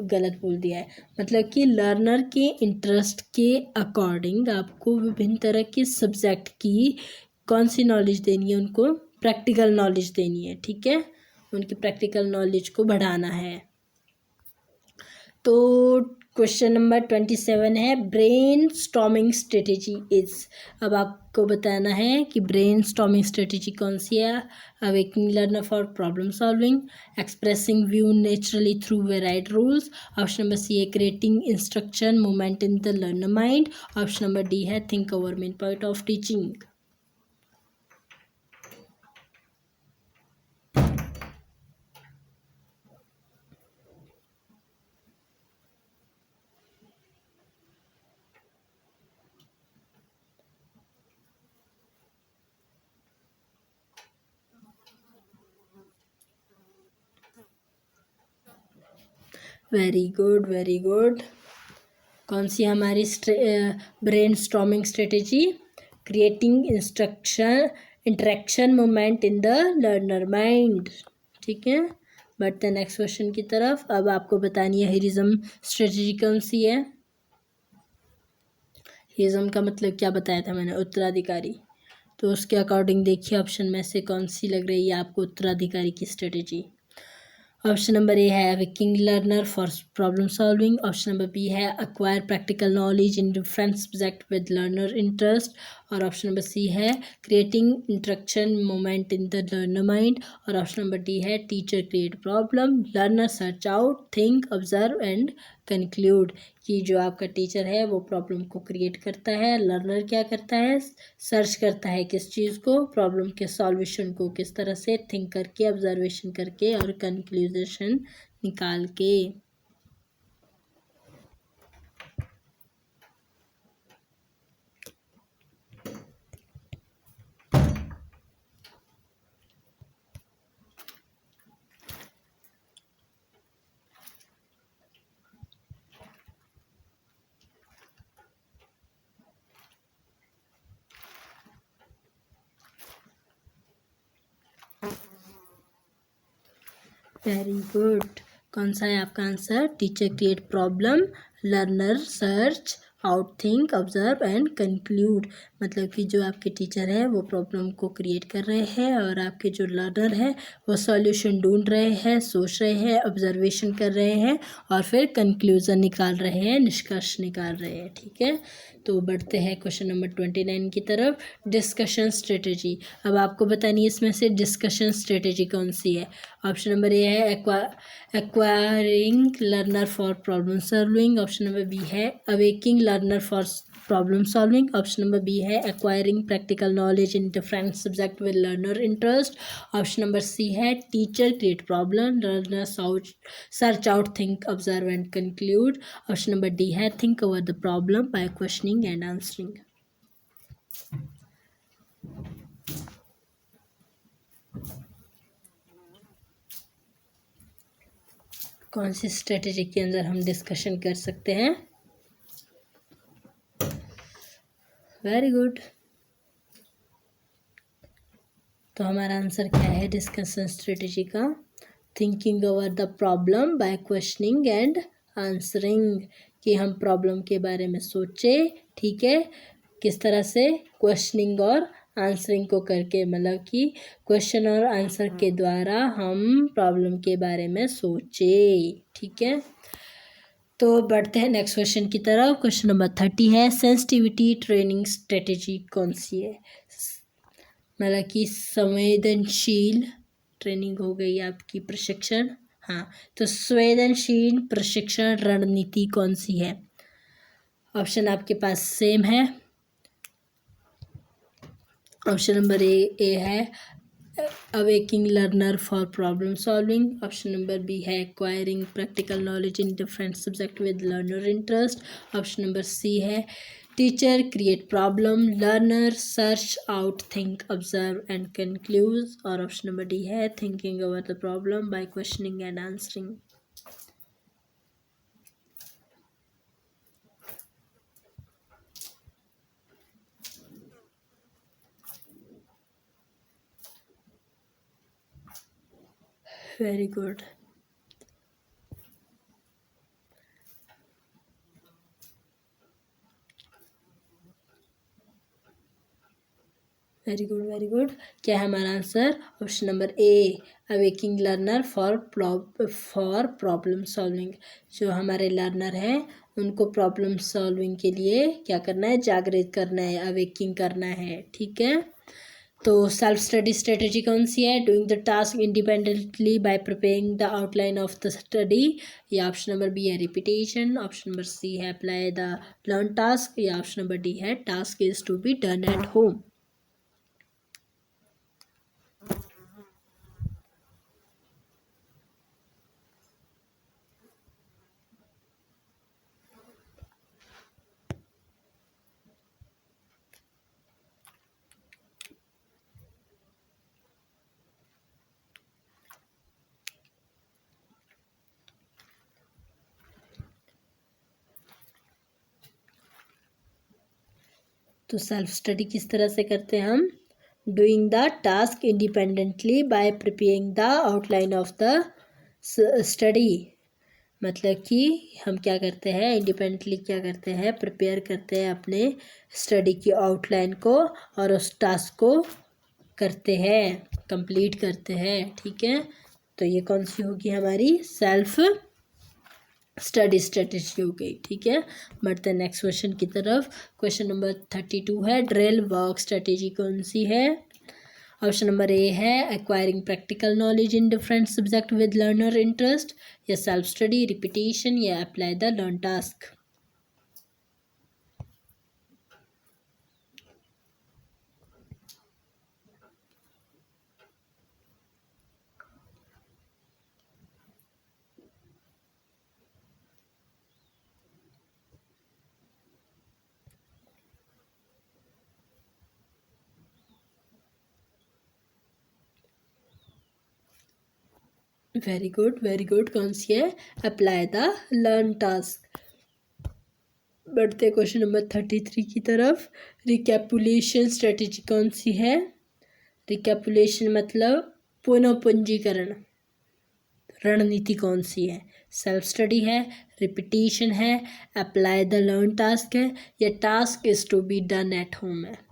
गलत बोल दिया है, मतलब कि लर्नर के इंटरेस्ट के अकॉर्डिंग आपको विभिन्न तरह के सब्जेक्ट की कौन सी नॉलेज देनी है, उनको प्रैक्टिकल नॉलेज देनी है। ठीक है, उनकी प्रैक्टिकल नॉलेज को बढ़ाना है। तो क्वेश्चन नंबर 27 है ब्रेन स्टॉर्मिंग स्ट्रेटेजी इज। अब आपको बताना है कि ब्रेन स्टॉर्मिंग स्ट्रेटेजी कौन सी है। Awaking learner for problem solving, expressing view naturally through varied rules. Option number C है creating instruction moment in the learner mind. Option number D है think over main point of teaching. Very good, very good. कौन सी हमारी brainstorming strategy, creating interaction moment in the learner mind. ठीक है, बढ़ते हैं next question की तरफ। अब आपको बतानी है हिरिज्म स्ट्रेटेजी कौन सी है। हिरिज्म का मतलब क्या बताया था मैंने, उत्तराधिकारी। तो उसके अकॉर्डिंग देखिए ऑप्शन में से कौन सी लग रही है आपको उत्तराधिकारी की स्ट्रेटेजी। ऑप्शन नंबर ए है awaking learner for problem solving. Option number B है acquire practical knowledge in different subject with learner interest. और ऑप्शन नंबर सी है creating instruction moment in the learner mind. और option number D है teacher create problem, learner search out, think, observe and conclude. कि जो आपका teacher है वो problem को क्रिएट करता है, लर्नर क्या करता है, सर्च करता है किस चीज़ को, प्रॉब्लम के सॉल्यूशन को किस तरह से, थिंक करके, ऑब्जर्वेशन करके और कंक्लूजन निकाल के। Very good. कौन सा है आपका answer? Teacher create problem, learner search out, think, observe and conclude. मतलब कि जो आपके टीचर है वो प्रॉब्लम को क्रिएट कर रहे हैं और आपके जो लर्नर है वो सॉल्यूशन ढूंढ रहे हैं, सोच रहे हैं, ऑब्जर्वेशन कर रहे हैं और फिर कंक्लूजन निकाल रहे हैं, निष्कर्ष निकाल रहे हैं। ठीक है, तो बढ़ते हैं क्वेश्चन नंबर 29 की तरफ। Discussion strategy. अब आपको बतानी है इसमें से डिस्कशन स्ट्रेटेजी कौन सी है। ऑप्शन नंबर ए है acquiring learner for problem solving. Option number B है awaking learner for problem solving. Option number B है acquiring practical knowledge in different subject with learner interest. Option number C है teacher create problem, learner search out, think, observe and conclude. Option number D है think over the problem by questioning and answering. कौन सी strategy के अंदर हम discussion कर सकते हैं? Very good. तो हमारा आंसर क्या है डिस्कशन स्ट्रेटेजी का? Thinking over the problem by questioning and answering. कि हम प्रॉब्लम के बारे में सोचें, ठीक है, किस तरह से? क्वेश्चनिंग और आंसरिंग को करके, मतलब कि क्वेश्चन और आंसर के द्वारा हम प्रॉब्लम के बारे में सोचें। ठीक है, तो बढ़ते हैं नेक्स्ट क्वेश्चन की तरफ। क्वेश्चन नंबर 30 है सेंसिटिविटी ट्रेनिंग स्ट्रेटेजी कौन सी है? मतलब कि संवेदनशील ट्रेनिंग हो गई आपकी, प्रशिक्षण। हाँ, तो संवेदनशील प्रशिक्षण रणनीति कौन सी है? ऑप्शन आपके पास सेम है। ऑप्शन नंबर ए है awaking learner for problem solving. Option number B है acquiring practical knowledge in different subject with learner interest. Option number C है teacher create problem, learner search out, think, observe and conclude. और option number D है thinking over the problem by questioning and answering. Very good. Very good, very good. क्या है हमारा answer? Option number A awaking learner for problem solving. जो हमारे learner हैं उनको problem solving के लिए क्या करना है? जागृत करना है, अवेकिंग करना है। ठीक है, तो सेल्फ स्टडी स्ट्रेटेजी कौन सी है? Doing the task independently by preparing the outline of the study. या ऑप्शन नंबर बी है रिपीटेशन। ऑप्शन नंबर सी है अप्लाई द लर्न टास्क। या ऑप्शन नंबर डी है task is to be done at home. तो self study किस तरह से करते हैं हम? Doing the task independently by preparing the outline of the study. मतलब कि हम क्या करते हैं? इंडिपेंडेंटली क्या करते हैं? प्रिपेयर करते हैं अपने स्टडी की आउटलाइन को और उस टास्क को करते हैं, कंप्लीट करते हैं। ठीक है, तो ये कौन सी होगी हमारी? सेल्फ स्टडी स्ट्रेटेजी हो गई। ठीक है, बढ़ते हैं नेक्स्ट क्वेश्चन की तरफ। क्वेश्चन नंबर 32 है ड्रिल वर्क स्ट्रेटेजी कौन सी है? ऑप्शन नंबर ए है acquiring practical knowledge in different subject with learner interest. या सेल्फ स्टडी, रिपीटेशन, या apply the learn task. Very good, very good. कौन सी है? Apply the learn task. बढ़ते क्वेश्चन नंबर 33 की तरफ। रिकैपुलेशन स्ट्रेटेजी कौन सी है? रिकैपुलेशन मतलब पुनः पूंजीकरण। रणनीति कौन सी है? सेल्फ स्टडी है, रिपीटिशन है, अप्लाई द लर्न टास्क है, या task is to be done at home है?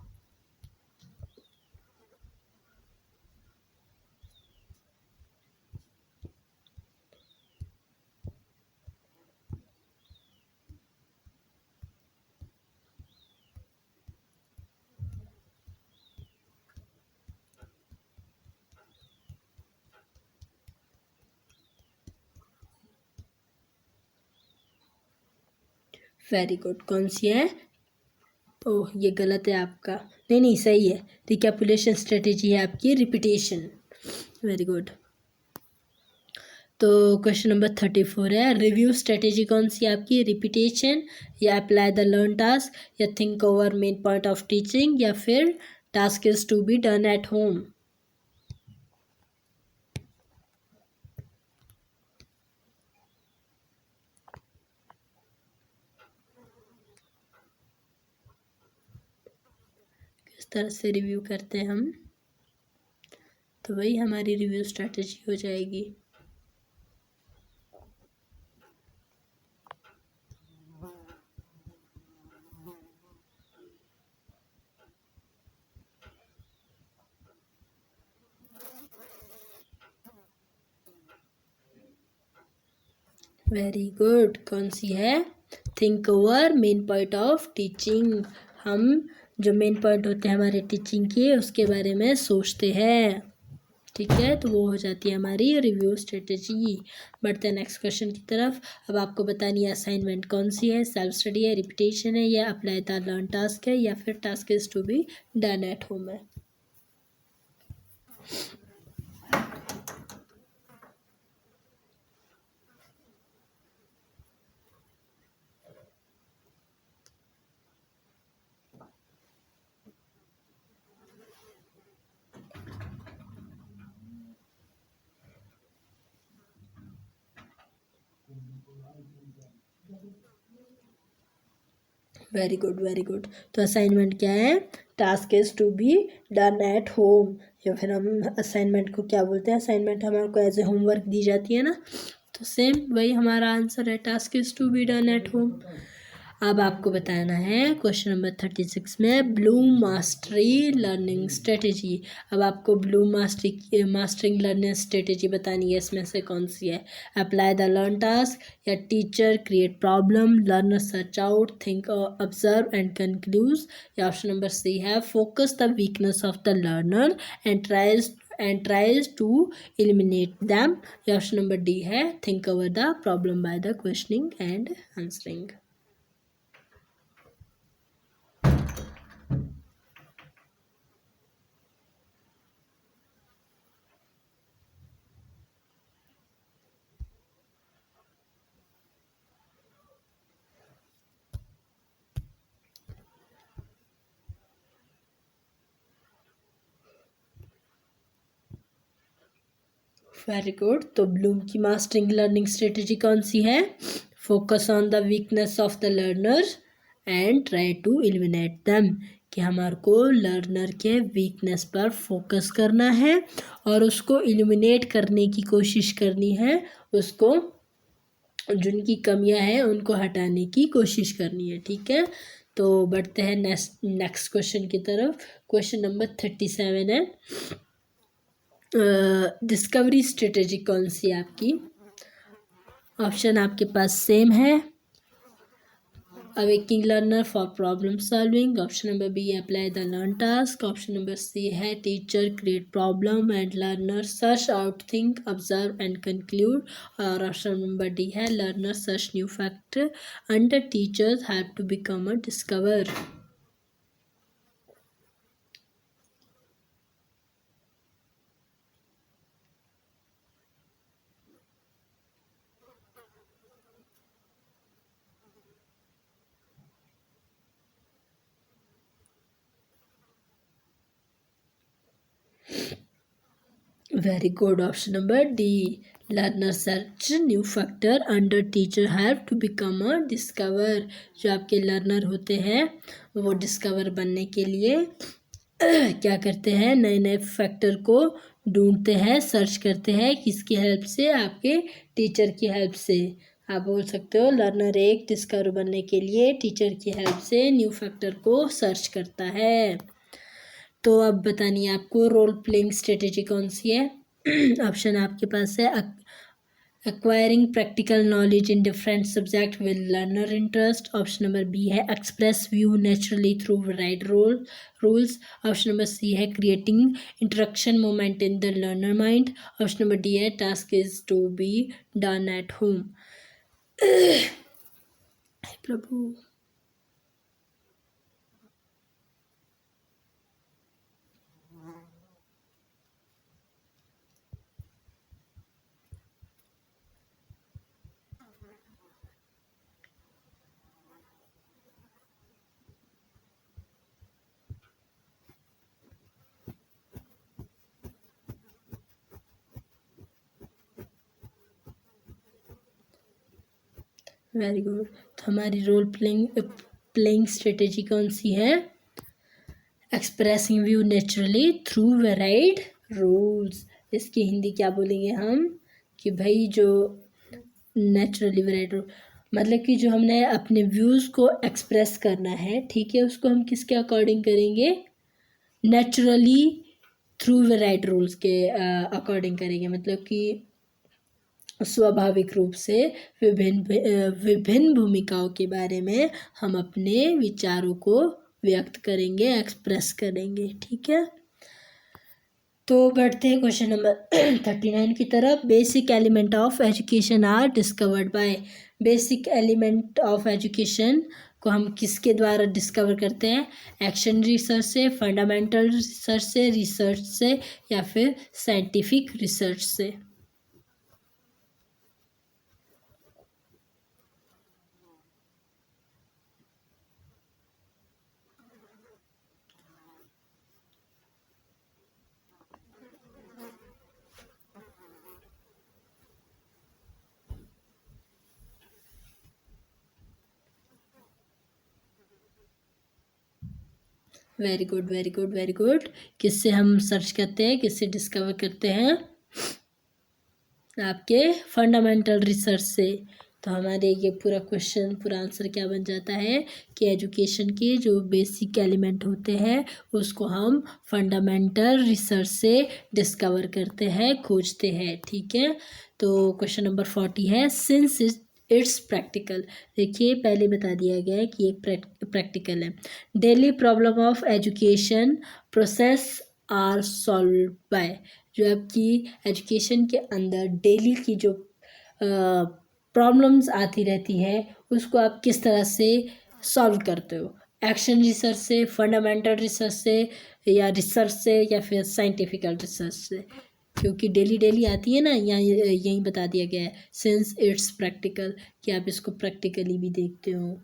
वेरी गुड, कौन सी है? ओह, ये गलत है आपका। नहीं नहीं, सही है। रिकैपुलेशन स्ट्रेटेजी है आपकी रिपीटेशन। Very good. तो क्वेश्चन नंबर 34 है, रिव्यू स्ट्रेटेजी कौन सी है आपकी? रिपीटेशन, या अप्लाई द लर्न टास्क, या think over main point of teaching, या फिर task is to be done at home? किस तरह से रिव्यू करते हैं हम, तो वही हमारी रिव्यू स्ट्रेटेजी हो जाएगी। वेरी गुड, कौन सी है? Think over main point of teaching. हम जो मेन पॉइंट होते हैं हमारे टीचिंग के, उसके बारे में सोचते हैं। ठीक है, तो वो हो जाती है हमारी रिव्यू स्ट्रेटेजी। बढ़ते हैं नेक्स्ट क्वेश्चन की तरफ। अब आपको बतानी है असाइनमेंट कौन सी है? सेल्फ स्टडी है, रिपीटेशन है, या अप्लाई द लर्न टास्क है, या फिर task is to be done at home है? Very good, very good. तो असाइनमेंट क्या है? Task is to be done at home, या फिर हम असाइनमेंट को क्या बोलते हैं? असाइनमेंट हमारे को एज ए होमवर्क दी जाती है ना, तो सेम वही हमारा आंसर है, task is to be done at home. अब आपको बताना है क्वेश्चन नंबर 36 में ब्लूम मास्टरी लर्निंग स्ट्रेटेजी। अब आपको ब्लूम मास्टरिंग लर्निंग स्ट्रेटेजी बतानी है, इसमें से कौन सी है? अप्लाई द लर्न टास्क, या teacher create problem, learner search out, think observe and conclude, या ऑप्शन नंबर सी है focus the weakness of the learner and tries to eliminate them, या ऑप्शन नंबर डी है think over the problem by the questioning and answering. Very good. तो Bloom की mastering learning strategy कौन सी है? Focus on the weakness of the learner and try to eliminate them, कि हमारे को लर्नर के वीकनेस पर फोकस करना है और उसको एलिमिनेट करने की कोशिश करनी है, उसको जिनकी कमियां हैं उनको हटाने की कोशिश करनी है। ठीक है, तो बढ़ते हैं नेक्स्ट क्वेश्चन की तरफ। क्वेश्चन नंबर 37 है, डिस्कवरी स्ट्रेटेजी कौन सी है आपकी? ऑप्शन आपके पास सेम है, awaking learner for problem solving, option number B apply the learn task, option number C है teacher create problem and learner search out think observe and conclude, और ऑप्शन नंबर डी है learner search new factor under teachers have to become a discover. Very good, option number D learner search new factor under teacher have to become a discover. जो आपके learner होते हैं वो discover बनने के लिए क्या करते हैं? नए नए फैक्टर को ढूंढते हैं, सर्च करते हैं किसकी हेल्प से? आपके टीचर की हेल्प से। आप बोल सकते हो लर्नर एक डिस्कवर बनने के लिए टीचर की हेल्प से न्यू फैक्टर को सर्च करता है। तो अब बतानी है आपको रोल प्लेइंग स्ट्रेटेजी कौन सी है। ऑप्शन आपके पास है acquiring practical knowledge in different subject with learner interest. Option number B है express view naturally through varied rules. Option number C है creating interaction moment in the learner mind. Option number D है task is to be done at home. Prabhu very good. तो हमारी role playing strategy कौन सी है? Expressing view naturally through varied rules. इसकी हिंदी क्या बोलेंगे हम कि भाई जो नेचुरली वेराइड रूल मतलब कि जो हमने अपने व्यूज़ को एक्सप्रेस करना है, ठीक है, उसको हम किसके अकॉर्डिंग करेंगे? नेचुरली थ्रू वेराइड रूल्स के अकॉर्डिंग करेंगे। मतलब कि स्वाभाविक रूप से विभिन्न भूमिकाओं के बारे में हम अपने विचारों को व्यक्त करेंगे, एक्सप्रेस करेंगे, ठीक है। तो बढ़ते हैं क्वेश्चन नंबर 39 की तरफ। Basic element of education are discovered by. Basic element of education को हम किसके द्वारा डिस्कवर करते हैं? एक्शन रिसर्च से, फंडामेंटल रिसर्च से या फिर साइंटिफिक रिसर्च से। Very good very good very good. किससे हम सर्च करते हैं, किससे डिस्कवर करते हैं? आपके फंडामेंटल रिसर्च से। तो हमारे ये पूरा क्वेश्चन पूरा आंसर क्या बन जाता है कि एजुकेशन के जो बेसिक एलिमेंट होते हैं उसको हम फंडामेंटल रिसर्च से डिस्कवर करते हैं, खोजते हैं, ठीक है। तो क्वेश्चन नंबर 40 है सिंस इट्स प्रैक्टिकल। देखिए पहले बता दिया गया है कि एक प्रैक्टिकल है। Daily problem of education process are solve by. जो आपकी एजुकेशन के अंदर डेली की जो प्रॉब्लम्स आती रहती है उसको आप किस तरह से सॉल्व करते हो? एक्शन रिसर्च से, फंडामेंटल रिसर्च से या रिसर्च से या फिर साइंटिफिकल रिसर्च से? क्योंकि डेली डेली आती है ना, यहाँ यही बता दिया गया है सिंस इट्स प्रैक्टिकल कि आप इसको प्रैक्टिकली भी देखते हो।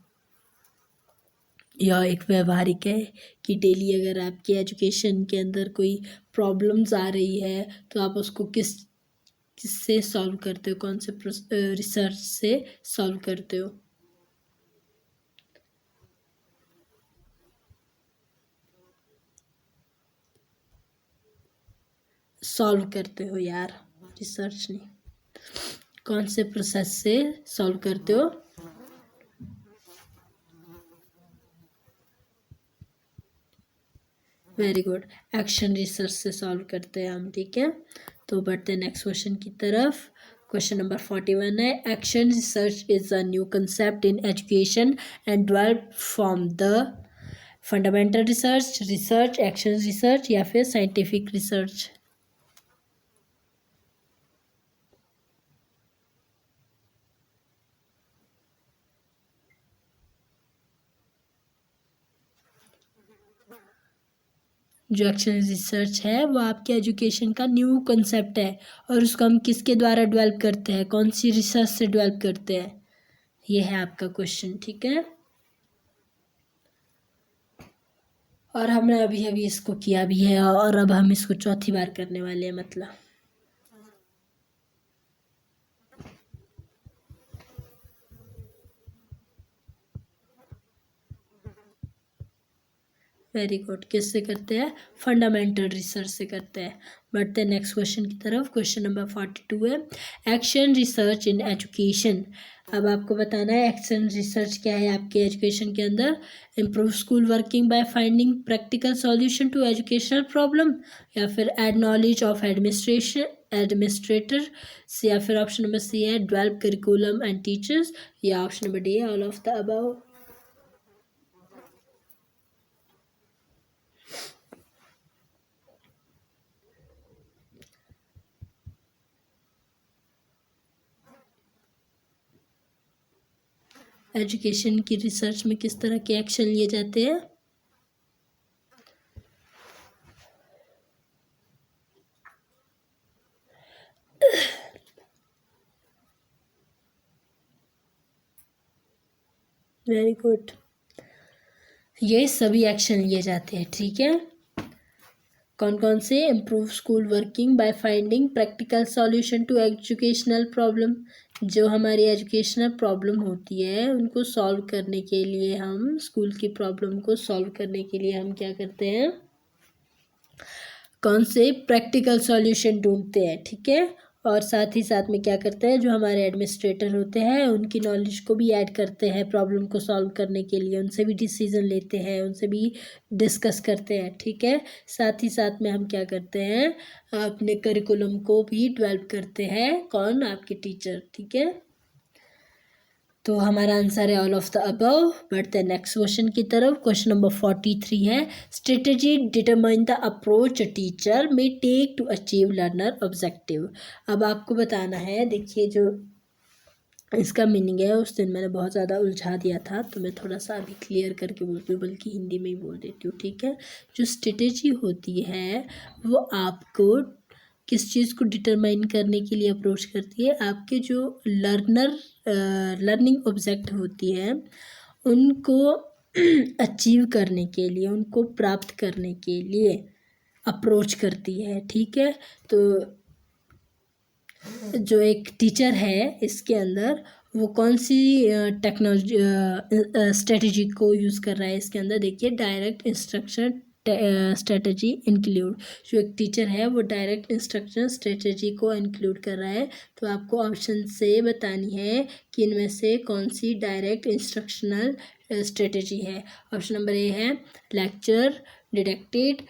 यह एक व्यवहारिक है कि डेली अगर आपके एजुकेशन के अंदर कोई प्रॉब्लम्स आ रही है तो आप उसको किससे सॉल्व करते हो? कौन से रिसर्च से सॉल्व करते हो? सॉल्व करते हो यार, रिसर्च नहीं। कौन से प्रोसेस से सॉल्व करते हो? वेरी गुड, एक्शन रिसर्च से सॉल्व करते हैं हम, ठीक है। तो बढ़ते हैं नेक्स्ट क्वेश्चन की तरफ। क्वेश्चन नंबर 41 है action research is a new concept in education and developed from the fundamental research, action research या फिर साइंटिफिक रिसर्च। जो एक्शन रिसर्च है वो आपके एजुकेशन का न्यू कंसेप्ट है और उसको हम किसके द्वारा डेवलप करते हैं? कौन सी रिसर्च से डेवलप करते हैं? ये है आपका क्वेश्चन, ठीक है। और हमने अभी अभी इसको किया भी है और अब हम इसको चौथी बार करने वाले हैं मतलब। Very good. किससे करते हैं? फंडामेंटल रिसर्च से करते हैं। बढ़ते हैं नेक्स्ट क्वेश्चन की तरफ। क्वेश्चन नंबर 42 है एक्शन रिसर्च इन एजुकेशन। अब आपको बताना है एक्शन रिसर्च क्या है आपके एजुकेशन के अंदर। Improve school working by finding practical solution to educational problem, या फिर एड नॉलेज ऑफ एडमिनिस्ट्रेटर, या फिर ऑप्शन नंबर सी है डेवलप करिकुलम एंड टीचर्स, या ऑप्शन नंबर डी है all of the above. Education की रिसर्च में किस तरह के एक्शन लिए जाते हैं? Very good. ये सभी एक्शन लिए जाते हैं, ठीक है। कौन कौन से? Improve school working by finding practical solution to educational problem. जो हमारी एजुकेशनल प्रॉब्लम होती है उनको सॉल्व करने के लिए, हम स्कूल की प्रॉब्लम को सॉल्व करने के लिए हम क्या करते हैं? कौन से? प्रैक्टिकल सॉल्यूशन ढूंढते हैं, ठीक है। और साथ ही साथ में क्या करते हैं, जो हमारे एडमिनिस्ट्रेटर होते हैं उनकी नॉलेज को भी ऐड करते हैं प्रॉब्लम को सॉल्व करने के लिए, उनसे भी डिसीजन लेते हैं, उनसे भी डिस्कस करते हैं, ठीक है। साथ ही साथ में हम क्या करते हैं? अपने करिकुलम को भी डेवलप करते हैं। कौन? आपके टीचर, ठीक है। तो हमारा आंसर है ऑल ऑफ द अबव। बढ़ते हैं नेक्स्ट क्वेश्चन की तरफ। क्वेश्चन नंबर 43 है strategy determine the approach teacher में take to achieve learner objective. अब आपको बताना है, देखिए जो इसका मीनिंग है उस दिन मैंने बहुत ज़्यादा उलझा दिया था, तो मैं थोड़ा सा अभी क्लियर करके बोलती हूँ, बल्कि हिंदी में ही बोल देती हूँ, ठीक है। जो स्ट्रेटेजी होती है वो आपको किस चीज़ को डिटरमाइन करने के लिए अप्रोच करती है? आपके जो लर्निंग ऑब्जेक्ट होती है उनको अचीव करने के लिए, उनको प्राप्त करने के लिए अप्रोच करती है, ठीक है। तो जो एक टीचर है इसके अंदर वो कौन सी टेक्नोलॉजी स्ट्रेटजी को यूज़ कर रहा है इसके अंदर? देखिए डायरेक्ट इंस्ट्रक्शन स्ट्रेटजी इंक्लूड। जो एक टीचर है वो डायरेक्ट इंस्ट्रक्शन स्ट्रेटजी को इंक्लूड कर रहा है। तो आपको ऑप्शन से बतानी है कि इनमें से कौन सी डायरेक्ट इंस्ट्रक्शनल स्ट्रेटजी है। ऑप्शन नंबर ए है lecture, deducted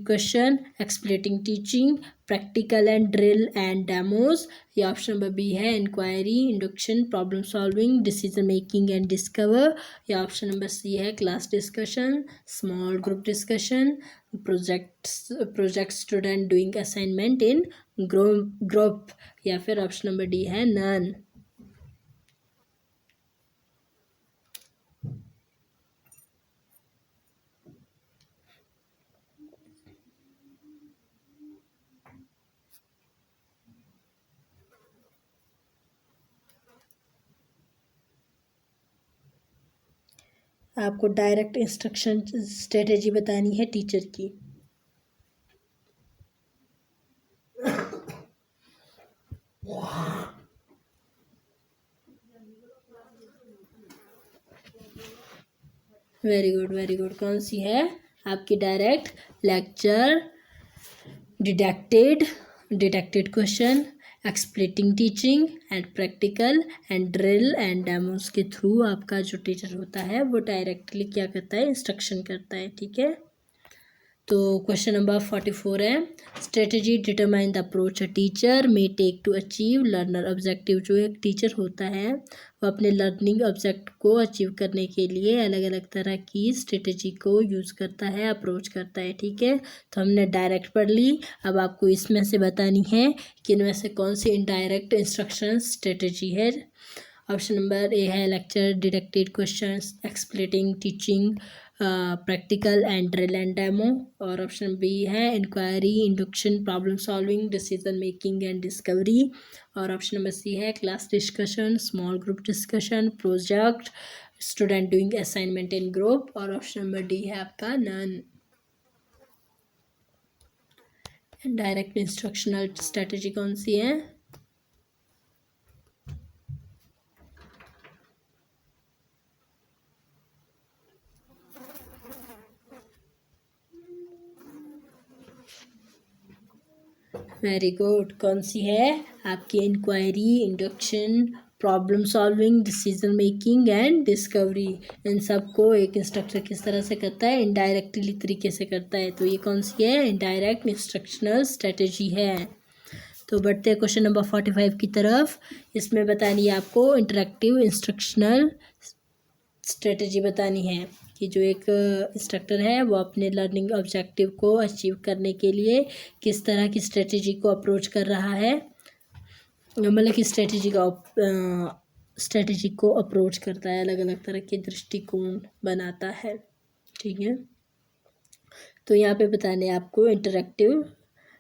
question, explicating teaching, practical and drill and demos, या ऑप्शन नंबर बी है inquiry, induction, problem solving, decision making and discover, या ऑप्शन नंबर सी है class discussion, small group discussion, project student doing assignment in group, या फिर option number D है none. आपको direct instruction strategy बतानी है teacher की। Very good, very good. कौन सी है आपकी? Direct, lecture, deducted question, explicating teaching and practical and drill and demos के थ्रू आपका जो टीचर होता है वो डायरेक्टली क्या करता है? इंस्ट्रक्शन करता है, ठीक है। तो क्वेश्चन नंबर 44 है strategy determine the approach a teacher may take to achieve learner objective. जो एक टीचर होता है वो अपने लर्निंग ऑब्जेक्ट को अचीव करने के लिए अलग अलग तरह की स्ट्रेटेजी को यूज़ करता है, अप्रोच करता है, ठीक है। तो हमने डायरेक्ट पढ़ ली। अब आपको इसमें से बतानी है कि इनमें से कौन सी इनडायरेक्ट इंस्ट्रक्शन स्ट्रेटेजी है। ऑप्शन नंबर ए है lecture, didactic questions, explicit teaching, practical and drill and demo, और ऑप्शन बी है inquiry, induction, problem solving, decision making and discovery, और ऑप्शन नंबर सी है class discussion, small group discussion, project, student doing assignment in group, और option number D है आपका none. Direct instructional strategy कौन सी है? Very good. कौन सी है आपकी? Inquiry, induction, problem solving, decision making and discovery. इन सब को एक इंस्ट्रक्टर किस तरह से करता है? इनडायरेक्टली तरीके से करता है। तो ये कौन सी है? इनडायरेक्ट इंस्ट्रक्शनल स्ट्रेटेजी है। तो बढ़ते हैं क्वेश्चन नंबर 45 की तरफ। इसमें बतानी है आपको इंटरेक्टिव इंस्ट्रक्शनल स्ट्रेटेजी बतानी है कि जो एक इंस्ट्रक्टर है वो अपने लर्निंग ऑब्जेक्टिव को अचीव करने के लिए किस तरह की स्ट्रेटेजी को अप्रोच कर रहा है, मतलब कि स्ट्रेटेजी को अप्रोच करता है, अलग अलग तरह के दृष्टिकोण बनाता है। ठीक है, तो यहाँ पे बताने आपको इंटरेक्टिव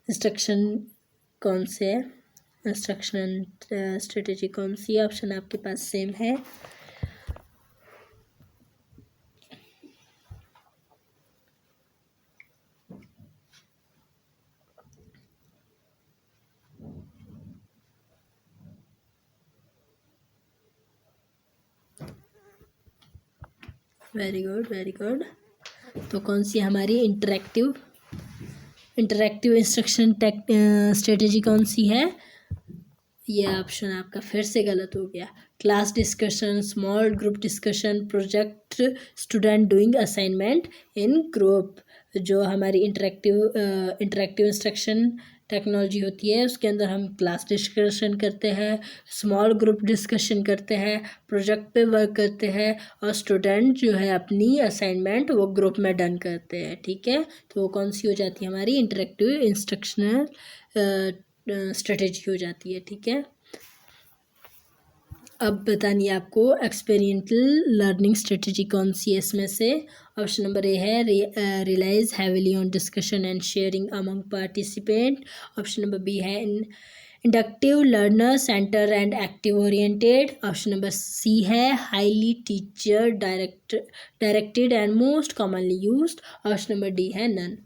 इंस्ट्रक्शन कौन से है, इंस्ट्रक्शन स्ट्रेटेजी कौन सी है। ऑप्शन आपके पास सेम है। Very good, very good. तो कौन सी हमारी इंटरेक्टिव इंस्ट्रक्शन स्ट्रेटेजी कौन सी है? ये ऑप्शन आपका फिर से गलत हो गया। Class discussion, small group discussion, project, student doing assignment in group. जो हमारी इंटरेक्टिव इंस्ट्रक्शन टेक्नोलॉजी होती है उसके अंदर हम क्लास डिस्कशन करते हैं, स्मॉल ग्रुप डिस्कशन करते हैं, प्रोजेक्ट पे वर्क करते हैं और स्टूडेंट जो है अपनी असाइनमेंट वो ग्रुप में डन करते हैं। ठीक है, तो वो कौन सी हो जाती है? हमारी इंटरेक्टिव इंस्ट्रक्शनल स्ट्रेटेजी हो जाती है। ठीक है, अब बतानी है आपको एक्सपेरिमेंटल लर्निंग स्ट्रेटेजी कौन सी है इसमें से। ऑप्शन नंबर ए है relies heavily on discussion and sharing among participant. Option number B है inductive, learner centre and active oriented. Option number C है highly teacher directed and most commonly used. Option number D है none.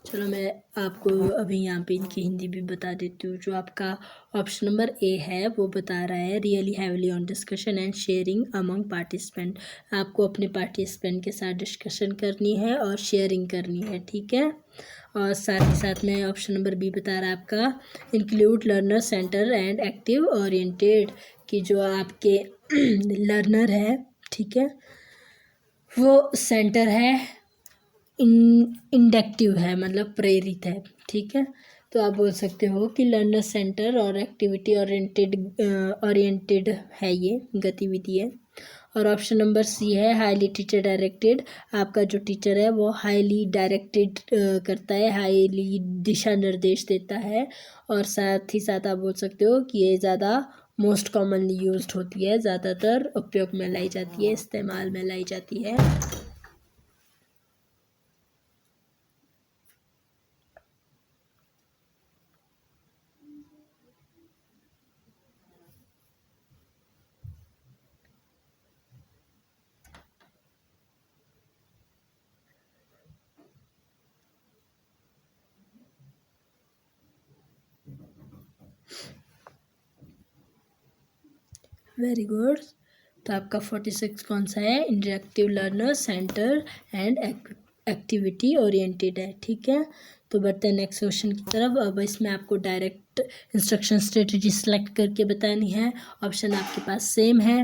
चलो मैं आपको अभी यहाँ पे इनकी हिंदी भी बता देती हूँ। जो आपका ऑप्शन नंबर ए है वो बता रहा है really heavily on discussion and sharing among participant. आपको अपने पार्टिसिपेंट के साथ डिस्कशन करनी है और शेयरिंग करनी है। ठीक है, और साथ ही साथ में ऑप्शन नंबर बी बता रहा है आपका include learner centre and active oriented, कि जो आपके लर्नर है, ठीक है, वो सेंटर है, इंडक्टिव है मतलब प्रेरित है। ठीक है, तो आप बोल सकते हो कि लर्नर सेंटर और एक्टिविटी ओरिएंटेड है, ये गतिविधि है। और ऑप्शन नंबर सी है हाईली टीचर डायरेक्टेड। आपका जो टीचर है वो हाईली डायरेक्टेड करता है, हाईली दिशा निर्देश देता है। और साथ ही साथ आप बोल सकते हो कि ये ज़्यादा मोस्ट कॉमनली यूज्ड होती है, ज़्यादातर उपयोग में लाई जाती है, इस्तेमाल में लाई जाती है। Very good. तो आपका 46 कौन सा है? Interactive learner centre and activity oriented है। ठीक है, तो बढ़ते हैं नेक्स्ट क्वेश्चन की तरफ। अब इसमें आपको डायरेक्ट इंस्ट्रक्शन स्ट्रेटेजी सेलेक्ट करके बतानी है। ऑप्शन आपके पास सेम है।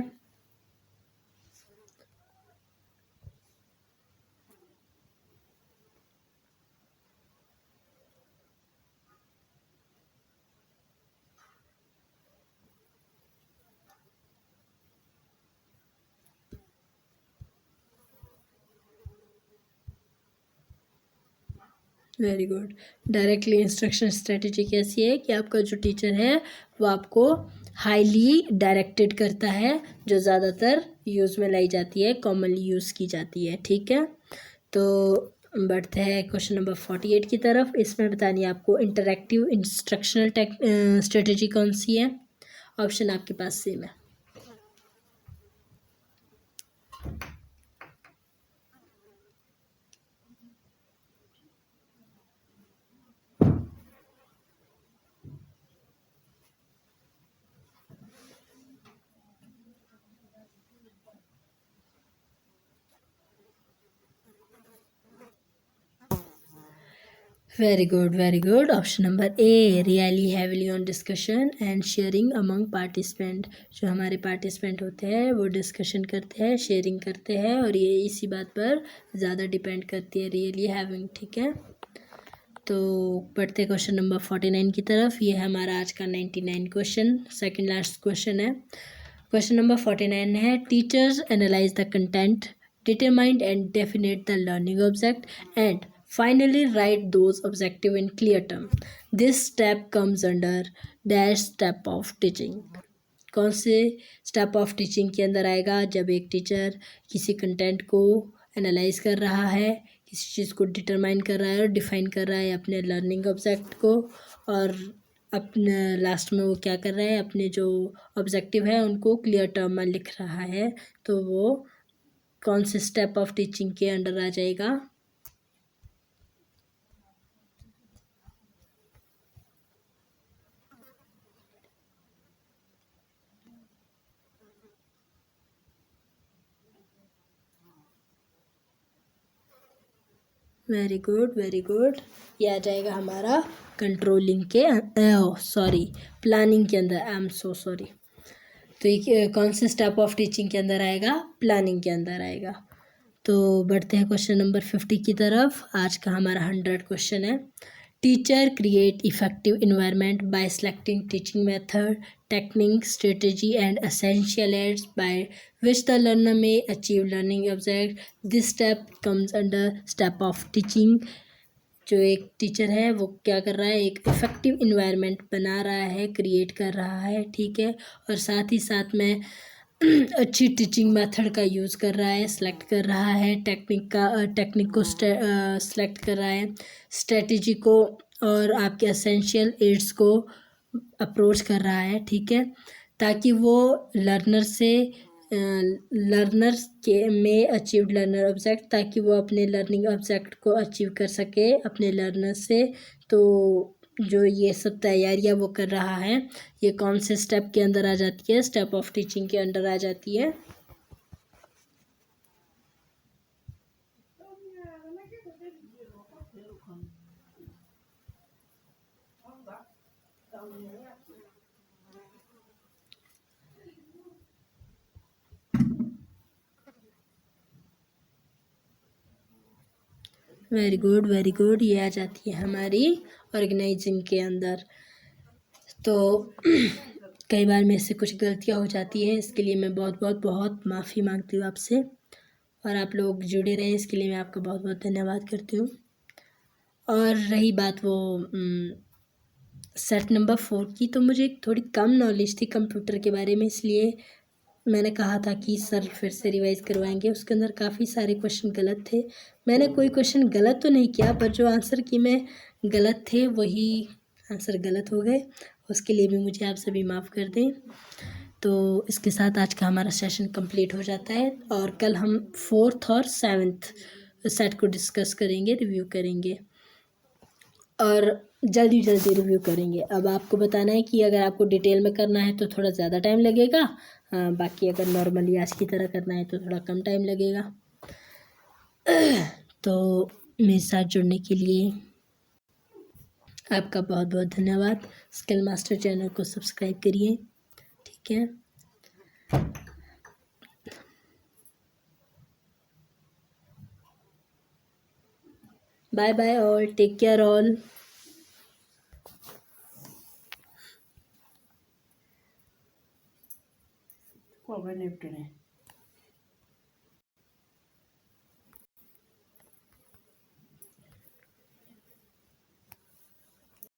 Very good. Directly instruction strategy कैसी है कि आपका जो टीचर है वो आपको हाईली डायरेक्टेड करता है, जो ज़्यादातर यूज़ में लाई जाती है, कॉमनली यूज़ की जाती है। ठीक है, तो बढ़ते हैं क्वेश्चन नंबर 48 की तरफ। इसमें बतानी है आपको इंटरेक्टिव इंस्ट्रक्शनल स्ट्रेटेजी कौन सी है। ऑप्शन आपके पास सेम है। Very good, very good. Option number A, rely heavily on discussion and sharing among participant. जो हमारे पार्टिसिपेंट होते हैं वो डिस्कशन करते हैं, शेयरिंग करते हैं और ये इसी बात पर ज़्यादा डिपेंड करती है, रियली हैविंग, ठीक है। तो पढ़ते क्वेश्चन नंबर 49 की तरफ। ये है हमारा आज का 99 क्वेश्चन, सेकंड लास्ट क्वेश्चन है। क्वेश्चन नंबर 49 है, teachers analyse the content, determine and definite the learning object and finally write those objective in clear term. This step comes under dash step of teaching. कौन से step of teaching के अंदर आएगा? जब एक teacher किसी content को analyse कर रहा है, किसी चीज़ को डिटरमाइन कर रहा है और डिफाइन कर रहा है अपने लर्निंग ऑब्जेक्ट को, और अपने लास्ट में वो क्या कर रहा है, अपने जो ऑब्जेक्टिव है उनको क्लियर टर्म में लिख रहा है, तो वो कौन से स्टेप ऑफ टीचिंग के अंडर आ जाएगा? Very good, very good. ये आ जाएगा हमारा कंट्रोलिंग के प्लानिंग के अंदर। I am so sorry. तो ये कौन से स्टेप ऑफ टीचिंग के अंदर आएगा? प्लानिंग के अंदर आएगा। तो बढ़ते हैं क्वेश्चन नंबर 50 की तरफ। आज का हमारा 100 क्वेश्चन है। Teacher create effective environment by selecting teaching method, technique, strategy and essential aids by which the learner may achieve learning object. This step comes under step of teaching. जो एक teacher है वो क्या कर रहा है? एक इफ़ेक्टिव इन्वायरमेंट बना रहा है, क्रिएट कर रहा है, ठीक है, और साथ ही साथ में अच्छी टीचिंग मेथड का यूज़ कर रहा है, सेलेक्ट कर रहा है, टेक्निक को सेलेक्ट कर रहा है, स्ट्रेटजी को और आपके एसेंशियल एड्स को अप्रोच कर रहा है, ठीक है, ताकि वो लर्नर्स के में अचीव्ड लर्नर ऑब्जेक्ट, ताकि वो अपने लर्निंग ऑब्जेक्ट को अचीव कर सके अपने लर्नर से। तो जो ये सब तैयारियां वो कर रहा है, ये कौन से स्टेप के अंदर आ जाती है? स्टेप ऑफ टीचिंग के अंदर आ जाती है। Very good, very good. ये आ जाती है हमारी ऑर्गेनाइजिंग के अंदर। तो कई बार मेरे से कुछ गलतियाँ हो जाती हैं, इसके लिए मैं बहुत बहुत बहुत माफ़ी मांगती हूँ आपसे, और आप लोग जुड़े रहे इसके लिए मैं आपका बहुत बहुत धन्यवाद करती हूँ। और रही बात वो सेट नंबर 4 की, तो मुझे थोड़ी कम नॉलेज थी कंप्यूटर के बारे में, इसलिए मैंने कहा था कि सर फिर से रिवाइज़ करवाएंगे। उसके अंदर काफ़ी सारे क्वेश्चन गलत थे। मैंने कोई क्वेश्चन गलत तो नहीं किया, पर जो आंसर की मैं गलत थे वही आंसर गलत हो गए। उसके लिए भी मुझे आप सभी माफ़ कर दें। तो इसके साथ आज का हमारा सेशन कंप्लीट हो जाता है, और कल हम 4th और 7th सेट को डिस्कस करेंगे, रिव्यू करेंगे, और जल्दी जल्दी रिव्यू करेंगे। अब आपको बताना है कि अगर आपको डिटेल में करना है तो थोड़ा ज़्यादा टाइम लगेगा, बाकी अगर नॉर्मली आज की तरह करना है तो थोड़ा कम टाइम लगेगा। तो मेरे साथ जुड़ने के लिए आपका बहुत बहुत धन्यवाद। स्किल मास्टर चैनल को सब्सक्राइब करिए, ठीक है। Bye bye all, take care all. को निपटने